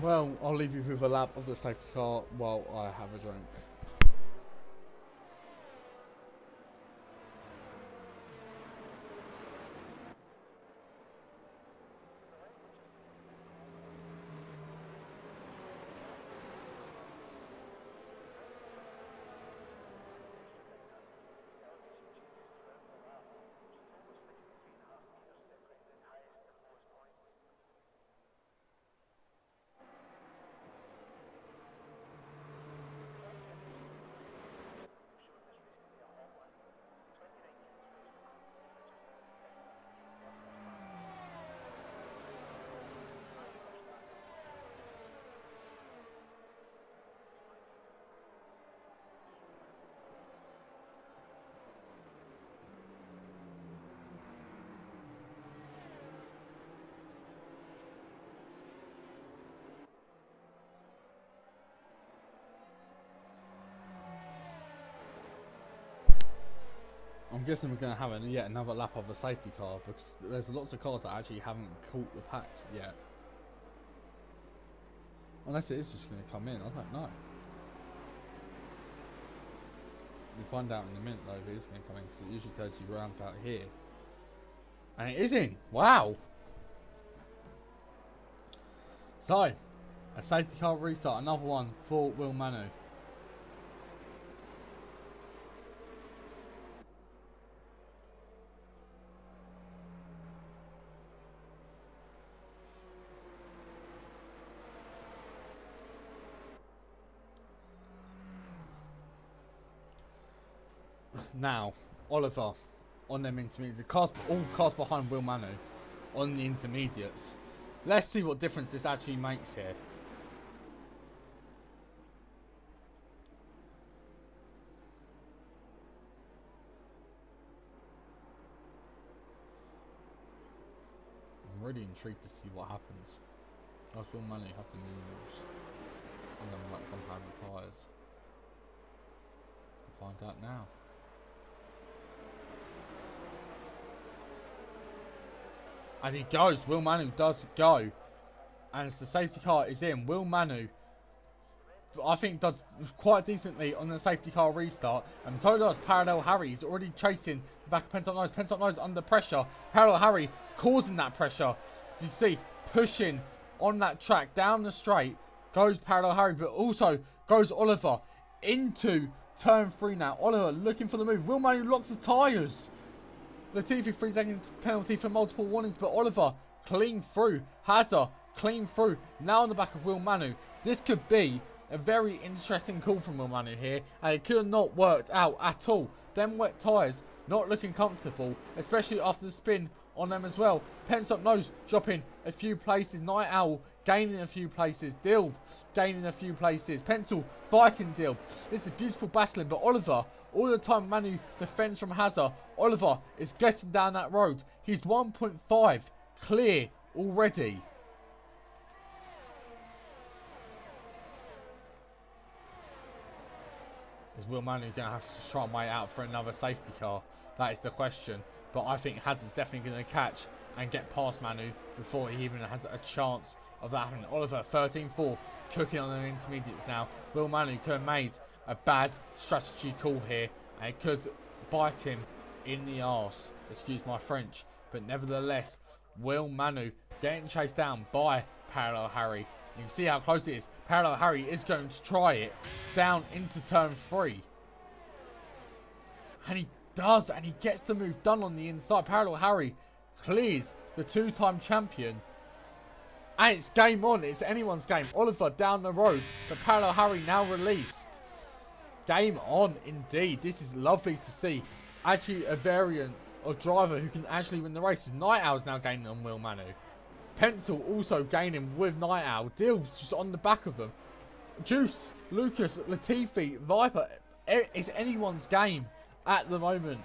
S1: Well, I'll leave you with a lap of the safety car while I have a drink. I'm guessing we're going to have yet another lap of the safety car, because there's lots of cars that actually haven't caught the patch yet. Unless it is just going to come in, I don't know. We'll find out in a minute though if it is going to come in, because it usually tells you around about here. And it is in! Wow! So, a safety car restart, another one for Will Manu. Now, Oliver on them intermediates. All cars behind Will Manu on the intermediates. Let's see what difference this actually makes here. I'm really intrigued to see what happens. Does Will Manu have the new rules on them like compounded tyres? We'll find out now. And he goes. Will Manu does go. And as the safety car is in, Will Manu I think does quite decently on the safety car restart, and so does Parallel Harry. He's already chasing the back of Pentop Nose. Pentop Nose under pressure. Parallel Harry causing that pressure. As you can see, pushing on that track down the straight goes Parallel Harry, but also goes Oliver into turn 3 now. Oliver looking for the move. Will Manu locks his tyres. Latifi 3-second penalty for multiple warnings, but Oliver clean through. Hazard clean through. Now on the back of Will Manu. This could be a very interesting call from Will Manu here, and it could have not worked out at all. Them wet tyres not looking comfortable, especially after the spin on them as well. Pentop Nose dropping a few places. Night Owl gaining a few places. Dilb gaining a few places. Pencil fighting Dilb. This is beautiful battling, but Oliver, all the time Manu defends from Hazard, Oliver is getting down that road. He's 1.5 clear already. Is Will Manu going to have to try and wait out for another safety car? That is the question. But I think Hazard's definitely going to catch and get past Manu before he even has a chance of that happening. Oliver 13-4 cooking on the intermediates now. Will Manu could have made a bad strategy call here, and it could bite him in the arse. Excuse my French. But nevertheless, Will Manu getting chased down by Parallel Harry. You can see how close it is. Parallel Harry is going to try it down into turn 3. And he does, and he gets the move done on the inside. Parallel Harry clears the 2-time champion. And it's game on. It's anyone's game. Oliver down the road, but Parallel Harry now released. Game on indeed. This is lovely to see. Actually a variant of driver who can actually win the races. Night Owl's now gaining on Will Manu. Pencil also gaining with Night Owl. Dilb's just on the back of them. Juice, Lucas, Latifi, Viper. It's anyone's game at the moment.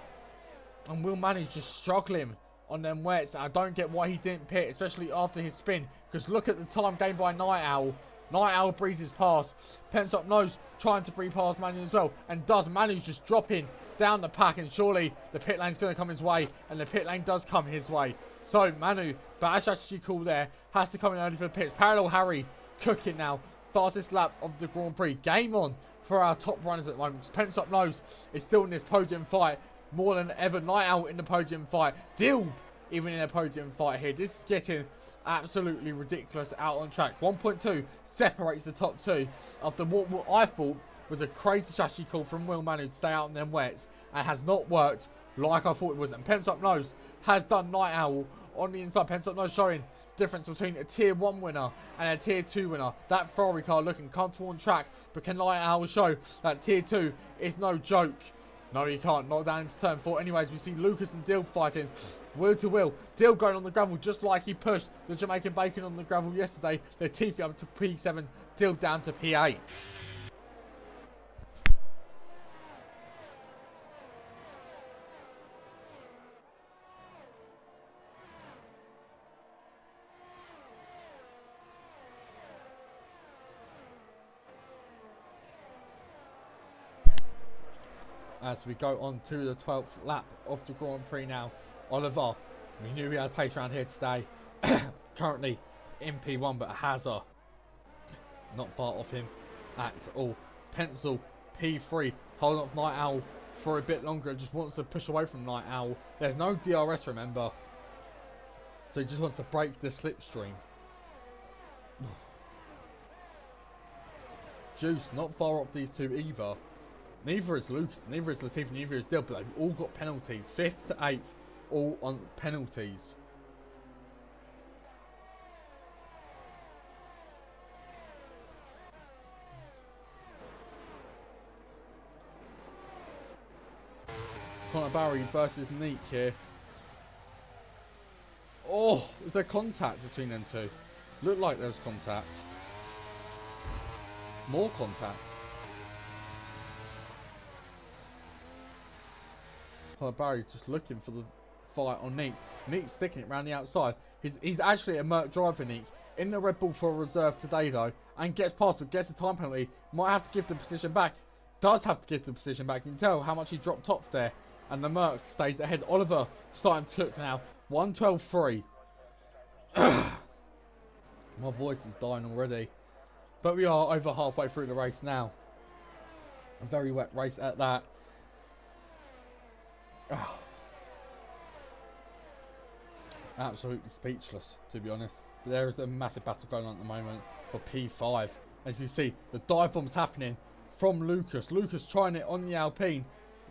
S1: And Will Manu's just struggling on them wets. I don't get why he didn't pit, especially after his spin. Because look at the time gained by Night Owl. Night Owl breezes past. Pentop Nose trying to breeze past Manu as well. And does. Manu's just dropping down the pack, and surely the pit lane's going to come his way, and the pit lane does come his way. So Manu, bad strategy call there, has to come in early for the pits. Parallel Harry cooking now, fastest lap of the Grand Prix. Game on for our top runners at the moment. Pentop Nose is still in this podium fight more than ever. Night Owl in the podium fight. Dilb even in a podium fight here. This is getting absolutely ridiculous out on track. 1.2 separates the top 2 after what I thought was a crazy strategy call from Will Manu to stay out on them wets, and has not worked like I thought it was. And Pentop Nose has done Night Owl on the inside. Pentop Nose showing difference between a tier 1 winner and a tier 2 winner. That Ferrari car looking comfortable on track, but can Night Owl show that tier 2 is no joke? No, he can't. Not down into turn 4. Anyways, we see Lucas and Dilb fighting wheel to wheel. Dilb going on the gravel just like he pushed the Jamaican Bacon on the gravel yesterday. Latifi up to P7, Dilb down to P8. As we go on to the 12th lap of the Grand Prix now. Oliver, we knew we had pace around here today. Currently in P1, but Hazard not far off him at all. Pencil P3, holding off Night Owl for a bit longer. Just wants to push away from Night Owl. There's no DRS, remember, so he just wants to break the slipstream. Juice not far off these two either. Neither is Lucas, neither is Latifi, neither is Dilb, but they've all got penalties. 5th to 8th, all on penalties. Connor Barry versus Neek here. Oh, is there contact between them two? Looked like there was contact. More contact. Connor Barry just looking for the fight on Neek. Neek's sticking it around the outside. He's actually a Merc driver, Neek. In the Red Bull for a reserve today, though. And gets past, but gets a time penalty. Might have to give the position back. Does have to give the position back. You can tell how much he dropped off there. And the Merc stays ahead. Oliver starting to cook now. 1:12.3. My voice is dying already. But we are over halfway through the race now. A very wet race at that. Oh. Absolutely speechless, to be honest. But there is a massive battle going on at the moment for P5. As you see, the dive bomb's happening from Lucas. Lucas trying it on the Alpine.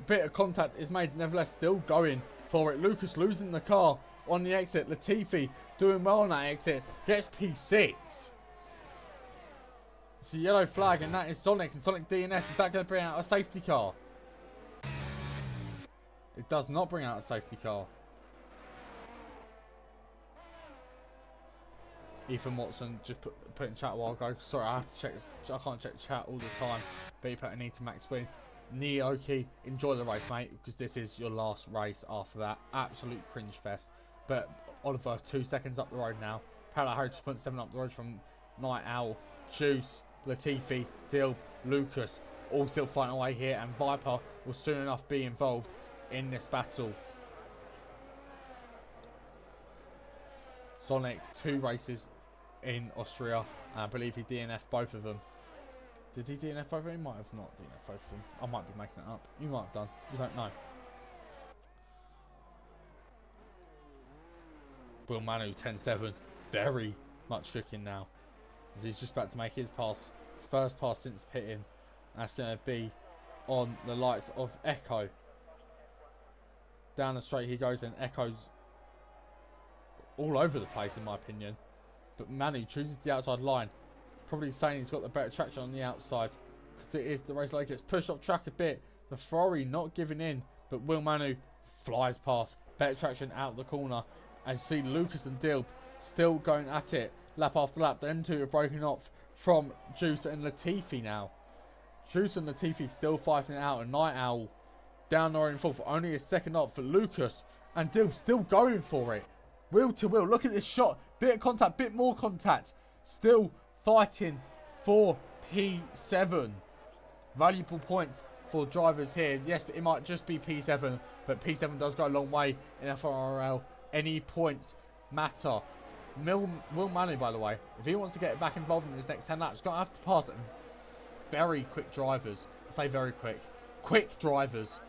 S1: Bit of contact is made, nevertheless still going for it. Lucas losing the car on the exit. Latifi doing well on that exit. Gets P6. It's a yellow flag, and that is Sonic. And Sonic DNS, is that going to bring out a safety car? It does not bring out a safety car. Ethan Watson just put in chat a while ago. Sorry, I have to check. I can't check chat all the time. But he put Anita Max win. Nioki, enjoy the race, mate, because this is your last race after that. Absolute cringe fest. But Oliver, 2 seconds up the road now. Parallel Harry 2.7 up the road from Night Owl. Juice, Latifi, Dilb, Lucas, all still fighting away here. And Viper will soon enough be involved in this battle. Sonic, 2 races in Austria. And I believe he DNF'd both of them. Did he DNF both of them? He might have not DNF'd both of them. I might be making it up. You might have done. You don't know. Will Manu, 10-7. Very much cooking now. As he's just about to make his pass. His first pass since pitting. That's going to be on the likes of Echo. Down the straight he goes, and Echo's all over the place in my opinion. But Manu chooses the outside line. Probably saying he's got the better traction on the outside. Because it is the race like gets pushed off track a bit. The Ferrari not giving in. But Will Manu flies past. Better traction out of the corner. As you see Lucas and Dilb still going at it. Lap after lap. Them two have broken off from Juice and Latifi now. Juice and Latifi still fighting it out. And Night Owl down there in fourth. Only a second up for Lucas. And Dilb still going for it. Wheel to wheel. Look at this shot. Bit of contact. Bit more contact. Still fighting for P7. Valuable points for drivers here. Yes, but it might just be P7. But P7 does go a long way in FRL. Any points matter. Will Manu, by the way, if he wants to get back involved in his next 10 laps, he's going to have to pass very quick drivers. I say very quick. Quick drivers.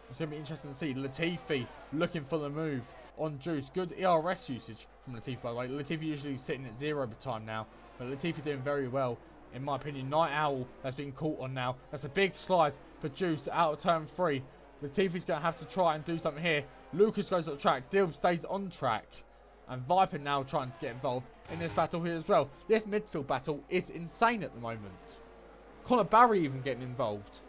S1: It's going to be interesting to see. Latifi looking for the move on Juice. Good ERS usage from Latifi, by the way. Latifi usually sitting at 0 time now. But Latifi doing very well, in my opinion. Night Owl has been caught on now. That's a big slide for Juice out of turn 3. Latifi's going to have to try and do something here. Lucas goes up track. Dilb stays on track. And Viper now trying to get involved in this battle here as well. This midfield battle is insane at the moment. Connor Barry even getting involved.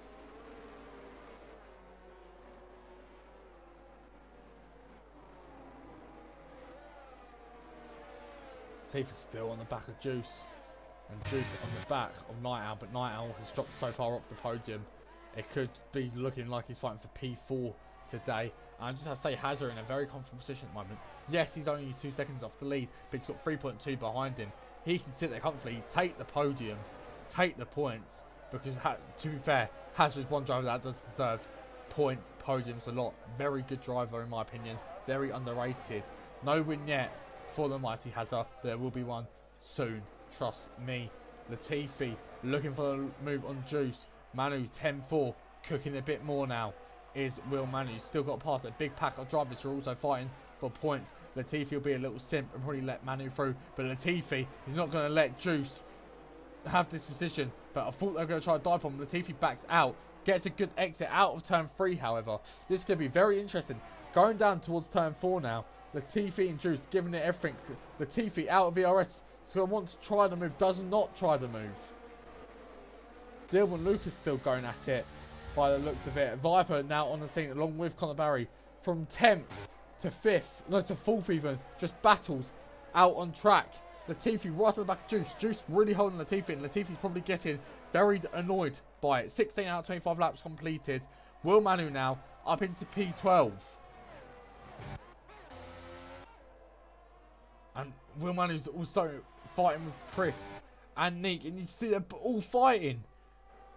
S1: Latifi's still on the back of Juice. And Juice on the back of Night Owl. But Night Owl has dropped so far off the podium. It could be looking like he's fighting for P4 today. And I just have to say, Hazard in a very comfortable position at the moment. Yes, he's only 2 seconds off the lead, but he's got 3.2 behind him. He can sit there comfortably, take the podium, take the points. Because, to be fair, Hazard's one driver that does deserve points, podiums a lot. Very good driver, in my opinion. Very underrated. No win yet for the mighty Hazard. There will be one soon. Trust me. Latifi looking for the move on Juice. Manu 10-4, cooking a bit more now. Is Will Manu. He's still got to pass a big pack of drivers who are also fighting for points. Latifi will be a little simp and probably let Manu through. But Latifi is not going to let Juice have this position. But I thought they were going to try to dive on him. Latifi backs out. Gets a good exit out of turn 3, however. This is going to be very interesting. Going down towards turn 4 now. Latifi and Juice giving it everything. Latifi out of VRS. He's going to want to try the move. Does not try the move. Dilb and Lucas still going at it by the looks of it. Viper now on the scene along with Connor Barry from 10th to 5th, no, to 4th even. Just battles out on track. Latifi right at the back of Juice. Juice really holding Latifi, and Latifi's probably getting very annoyed by it. 16 out of 25 laps completed. Will Manu now up into P12. And Will Manu's also fighting with Chris and Nick, and you see they're all fighting.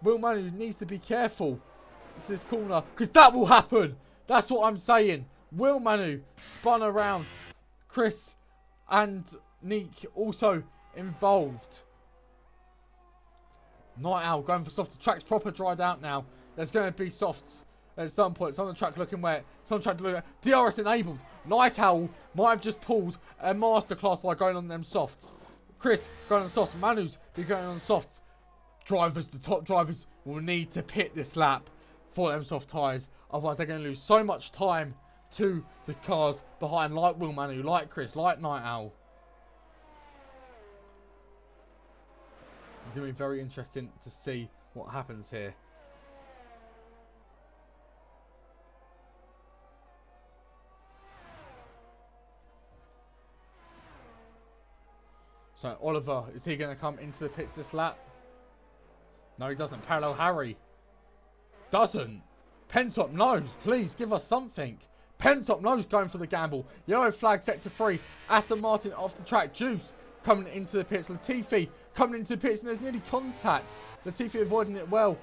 S1: Will Manu needs to be careful into this corner, because that will happen. That's what I'm saying. Will Manu spun around. Chris and Nick also involved. Night Owl going for softs. The track's proper dried out now. There's going to be softs at some point. Some of the track looking wet. Some track looking... DRS enabled. Night Owl might have just pulled a masterclass by going on them softs. Chris going on softs. Manu's be going on softs. Drivers, the top drivers, will need to pit this lap for them soft tyres. Otherwise, they're going to lose so much time to the cars behind, like Will Manu, like Chris, like Night Owl. It's going to be very interesting to see what happens here. So Oliver, is he going to come into the pits this lap? No, he doesn't. Parallel Harry doesn't. Penstop knows. Please give us something. Penstop knows going for the gamble. Yellow flag sector 3. Aston Martin off the track. Juice coming into the pits. Latifi coming into the pits, and there's nearly contact. Latifi avoiding it well.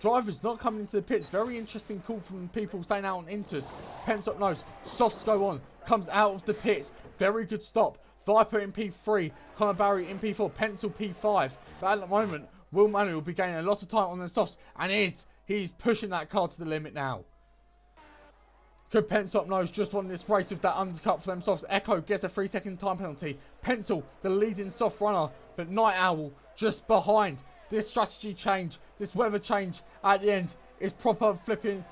S1: Drivers not coming into the pits. Very interesting call from people staying out on inters. Penstop knows. Softs go on. Comes out of the pits. Very good stop. Viper in P3. Conor Barry in P4. Pencil P5. But at the moment, Will Manu will be gaining a lot of time on the softs. And he's pushing that car to the limit now. Could Penstop knows just won this race with that undercut for them softs. Echo gets a 3-second time penalty. Pencil, the leading soft runner. But Night Owl just behind. This strategy change, this weather change at the end is proper flipping,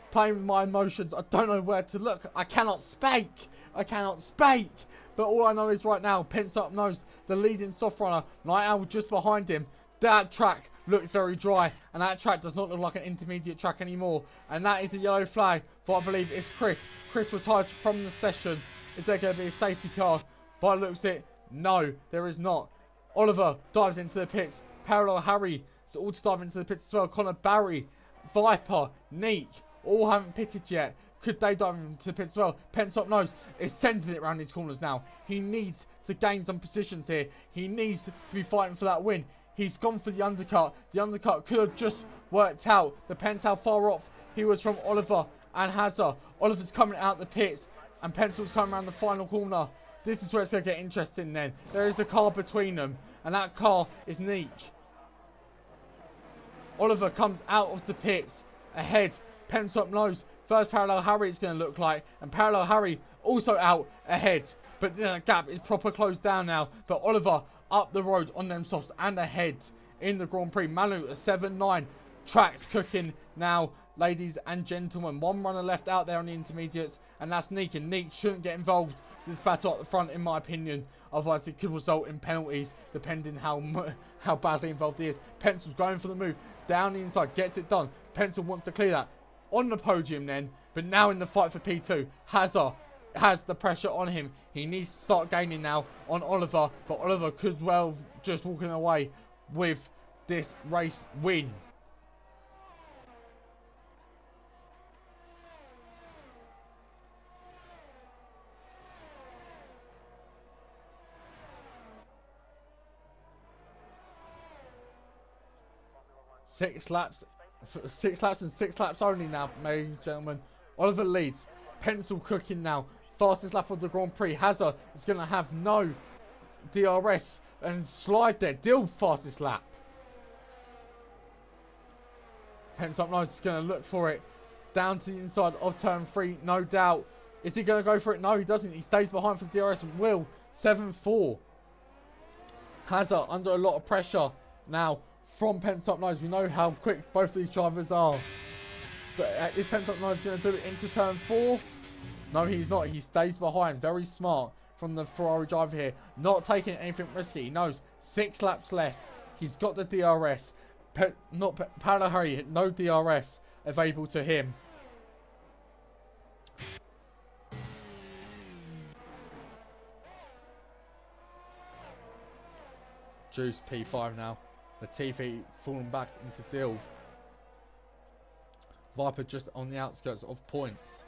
S1: playing with my emotions. I don't know where to look. I cannot speak. I cannot speak. But all I know is right now, Penstop knows the leading soft runner. Night Owl just behind him. That track looks very dry, and that track does not look like an intermediate track anymore. And that is the yellow flag for, I believe, it's Chris. Chris retires from the session. Is there going to be a safety car? By the looks of it, no, there is not. Oliver dives into the pits. Parallel Harry is all to dive into the pits as well. Conor Barry, Viper, Neek, all haven't pitted yet. Could they dive into the pits as well? Penstop knows is sending it around these corners now. He needs to gain some positions here. He needs to be fighting for that win. He's gone for the undercut. The undercut could have just worked out. Depends how far off he was from Oliver and Hazard. Oliver's coming out the pits, and Pencil's coming around the final corner. This is where it's going to get interesting then. There is the car between them, and that car is Neek. Oliver comes out of the pits ahead. Penstop knows first Parallel Harry is going to look like, and Parallel Harry also out ahead. But the gap is proper closed down now. But Oliver up the road on them softs and ahead in the Grand Prix. Manu a 7-9. Tracks cooking now, ladies and gentlemen. One runner left out there on the intermediates, and that's Neek. And Neek shouldn't get involved in this battle at the front, in my opinion. Otherwise, it could result in penalties, depending how badly involved he is. Pencil's going for the move. Down the inside, gets it done. Pencil wants to clear that. On the podium then, but now in the fight for P2. Hazard has the pressure on him. He needs to start gaining now on Oliver, but Oliver could well just walking away with this race win. Six laps and 6 laps only now, ladies and gentlemen. Oliver leads. Pencil cooking now. Fastest lap of the Grand Prix. Hazard is going to have no DRS and slide there. Deal fastest lap. Pencil knows he's going to look for it. Down to the inside of turn 3, no doubt. Is he going to go for it? No, he doesn't. He stays behind for the DRS. Will 7-4. Hazard under a lot of pressure now from Penstop Nose. We know how quick both of these drivers are. But is Penstop Nose going to do it into turn 4? No, he's not. He stays behind. Very smart from the Ferrari driver here. Not taking anything risky. He knows 6 laps left. He's got the DRS. Parallel Harry, no DRS available to him. Juice P5 now. Latifi falling back into Dill. Viper just on the outskirts of points.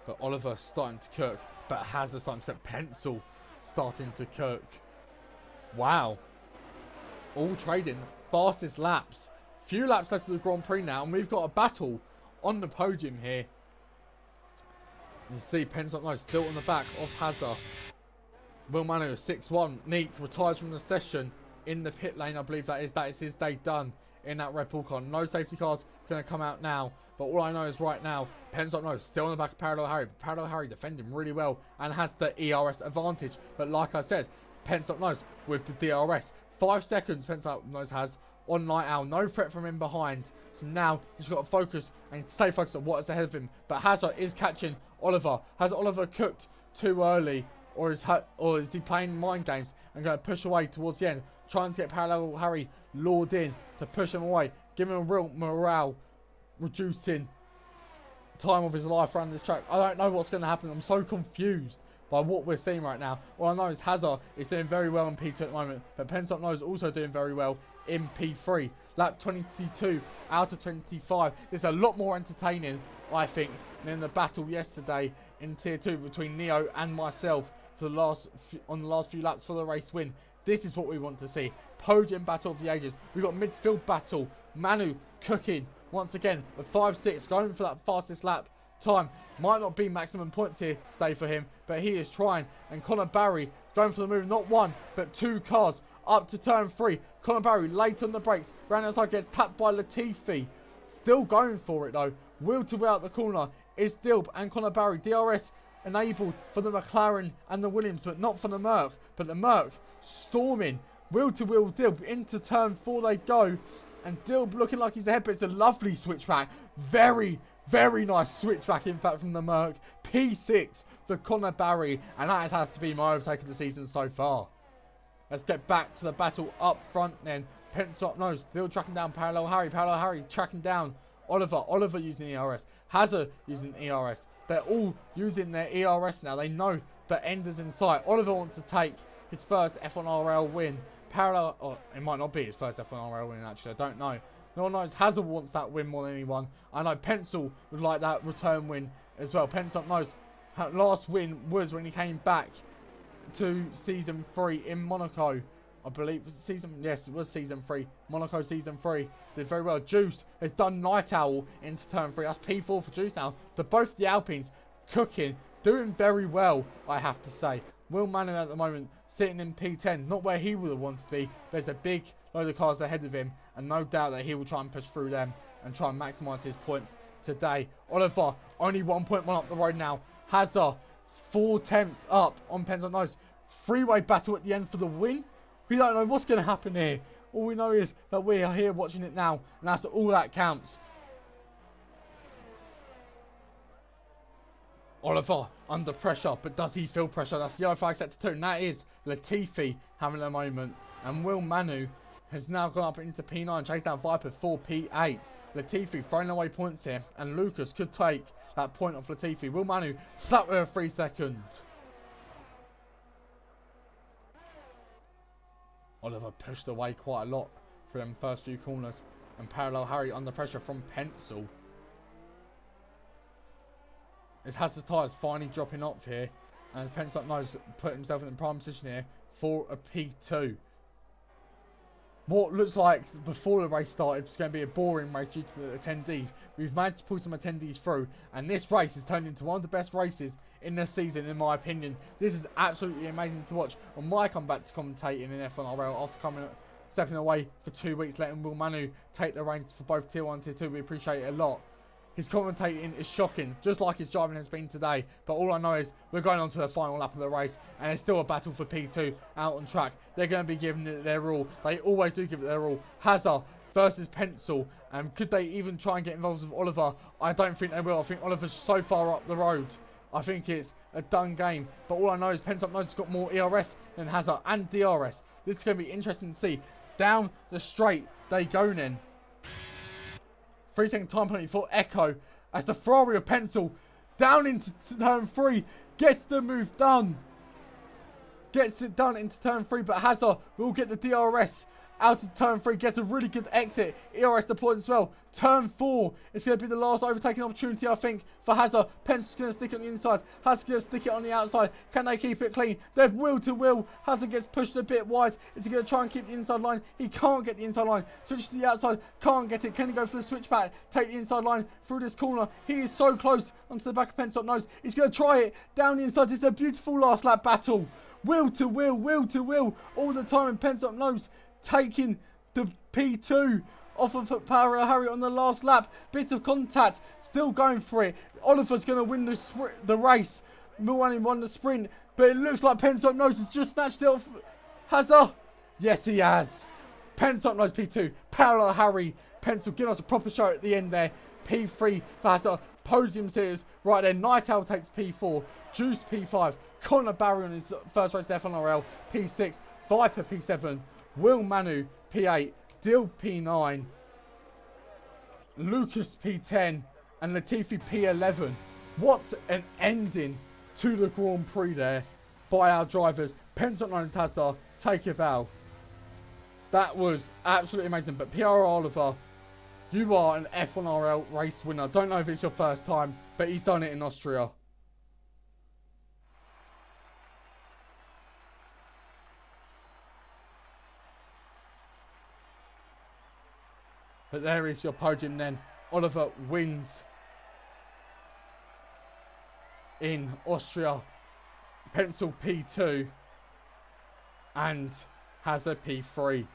S1: But Oliver starting to cook. But Hazard starting to cook. Pencil starting to cook. Wow. All trading. Fastest laps. Few laps left of the Grand Prix now. And we've got a battle on the podium here. You see Pencil still on the back of Hazard. Will Manu 6-1. Neek retires from the session in the pit lane. I believe that is his day done in that Red Bull car. No safety cars going to come out now. But all I know is right now, Penstock knows still on the back of Parallel Harry. Parallel Harry defending really well and has the ERS advantage. But like I said, Penstock knows with the DRS. 5 seconds Penstock knows has on Night Owl. No threat from him behind. So now he's got to focus and stay focused on what is ahead of him. But Hazard is catching Oliver. Has Oliver cooked too early? Or is he playing mind games and going to push away towards the end? Trying to get Parallel Harry lured in to push him away. Give him a real morale. Reducing time of his life around this track. I don't know what's going to happen. I'm so confused by what we're seeing right now. All I know is Hazard is doing very well in P2 at the moment. But Penstock knows also doing very well in P3. Lap 22 out of 25. This is a lot more entertaining, I think, than the battle yesterday in Tier 2 between Neo and myself for on the last few laps for the race win. This is what we want to see. Podium battle of the ages. We've got midfield battle. Manu cooking once again with 5-6, going for that fastest lap time. Might not be maximum points here today for him, but he is trying. And Connor Barry going for the move, not one, but 2 cars up to turn 3. Connor Barry late on the brakes. Round outside gets tapped by Latifi. Still going for it though. Wheel to wheel out the corner is Dilb and Connor Barry. DRS enabled for the McLaren and the Williams, but not for the Merc. But the Merc storming. Wheel to wheel Dilb into turn 4 they go. And Dilb looking like he's ahead, but it's a lovely switchback. Very, very nice switchback, in fact, from the Merc. P6 for Connor Barry. And that has to be my overtake of the season so far. Let's get back to the battle up front then. Penstock knows, still tracking down Parallel Harry. Parallel Harry tracking down Oliver. Oliver using ERS. Hazard using ERS. They're all using their ERS now. They know the end is in sight. Oliver wants to take his first F1RL win. Parallel, or it might not be his first F1RL win actually, I don't know. No one knows. Hazard wants that win more than anyone. I know Pencil would like that return win as well. Penstock knows last win was when he came back to Season 3 in Monaco. I believe it was yes, it was Season 3. Monaco Season 3. Did very well. Juice has done Night Owl into turn 3. That's P4 for Juice now. Both the Alpines cooking, doing very well, I have to say. Will Manu at the moment sitting in P10, not where he would have wanted to be. There's a big load of cars ahead of him, and no doubt that he will try and push through them and try and maximise his points today. Oliver only 1.1 up the road now. Hazard 4 tenths up on Penstock Nose. Freeway battle at the end for the win. We don't know what's going to happen here. All we know is that we are here watching it now, and that's all that counts. Oliver under pressure, but does he feel pressure? That's the flag set to 2, and that is Latifi having a moment. And Will Manu has now gone up into P9, chased down Viper for P8. Latifi throwing away points here, and Lucas could take that point off Latifi. Will Manu slapped with a 3 second. Oliver pushed away quite a lot for them first few corners, and Parallel Harry under pressure from Pencil. It has the tyres finally dropping off here, and Penstock knows put himself in the prime position here for a P2. What looks like before the race started was going to be a boring race due to the attendees. We've managed to pull some attendees through, and this race has turned into one of the best races in the season, in my opinion. This is absolutely amazing to watch. On my comeback to commentating in F1RL after stepping away for 2 weeks, letting Will Manu take the reins for both Tier 1 and Tier 2, we appreciate it a lot. His commentating is shocking, just like his driving has been today. But all I know is we're going on to the final lap of the race, and it's still a battle for P2 out on track. They're going to be giving it their all. They always do give it their all. Hazard versus Pencil. And could they even try and get involved with Oliver? I don't think they will. I think Oliver's so far up the road. I think it's a done game. But all I know is Penstock knows he's got more ERS than Hazard and DRS. This is going to be interesting to see. Down the straight they go then. 3-second time penalty for Echo as the Ferrari of Pencil down into turn 3 gets the move done. Gets it done into turn 3, but Hazard will get the DRS out of turn 3, gets a really good exit. ERS deployed as well. Turn 4, it's going to be the last overtaking opportunity, I think, for Hazard. Pencil's going to stick it on the inside. Hazard's going to stick it on the outside. Can they keep it clean? They're wheel to wheel. Hazard gets pushed a bit wide. Is he going to try and keep the inside line? He can't get the inside line. Switch to the outside. Can't get it. Can he go for the switchback? Take the inside line through this corner. He is so close onto the back of Penstock Nose. He's going to try it down the inside. It's a beautiful last lap battle. wheel to wheel, all the time, and Pence up nose, taking the P2 off of Parallel Harry on the last lap. Bit of contact, still going for it. Oliver's going to win the race. Milani won the sprint, but it looks like Pence up nose has just snatched it off. Has he? Yes, he has. Pence up nose P2, Parallel Harry. Pence will give us a proper show at the end there. P3 for Hazard. Podium series right there. Night Owl takes P4. Juice P5. Connor Barry on his first race of F1RL P6. Viper P7. Will Manu P8. Dill P9. Lucas P10. And Latifi P11. What an ending to the Grand Prix there by our drivers. Pence up nose Hazard. Take a bow. That was absolutely amazing. But PR Oliver, you are an F1RL race winner. Don't know if it's your first time, but he's done it in Austria. But there is your podium then. Oliver wins in Austria. Pencil P2 and has a P3.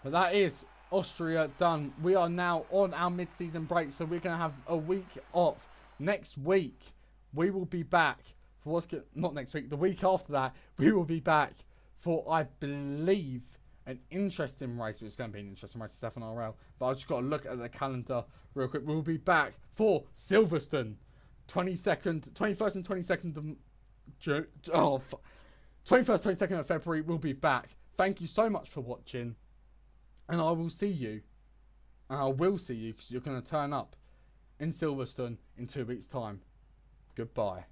S1: But that is Austria done. We are now on our mid-season break, so we're going to have a week off. Next week, we will be back for not next week, the week after that, we will be back for, I believe, an interesting race. But it's going to be an interesting race, 7RL. But I've just got to look at the calendar real quick. We'll be back for Silverstone, 21st and 22nd of June. 21st, 22nd of February. We'll be back. Thank you so much for watching. And I will see you, and I will see you because you're going to turn up in Silverstone in 2 weeks' time. Goodbye.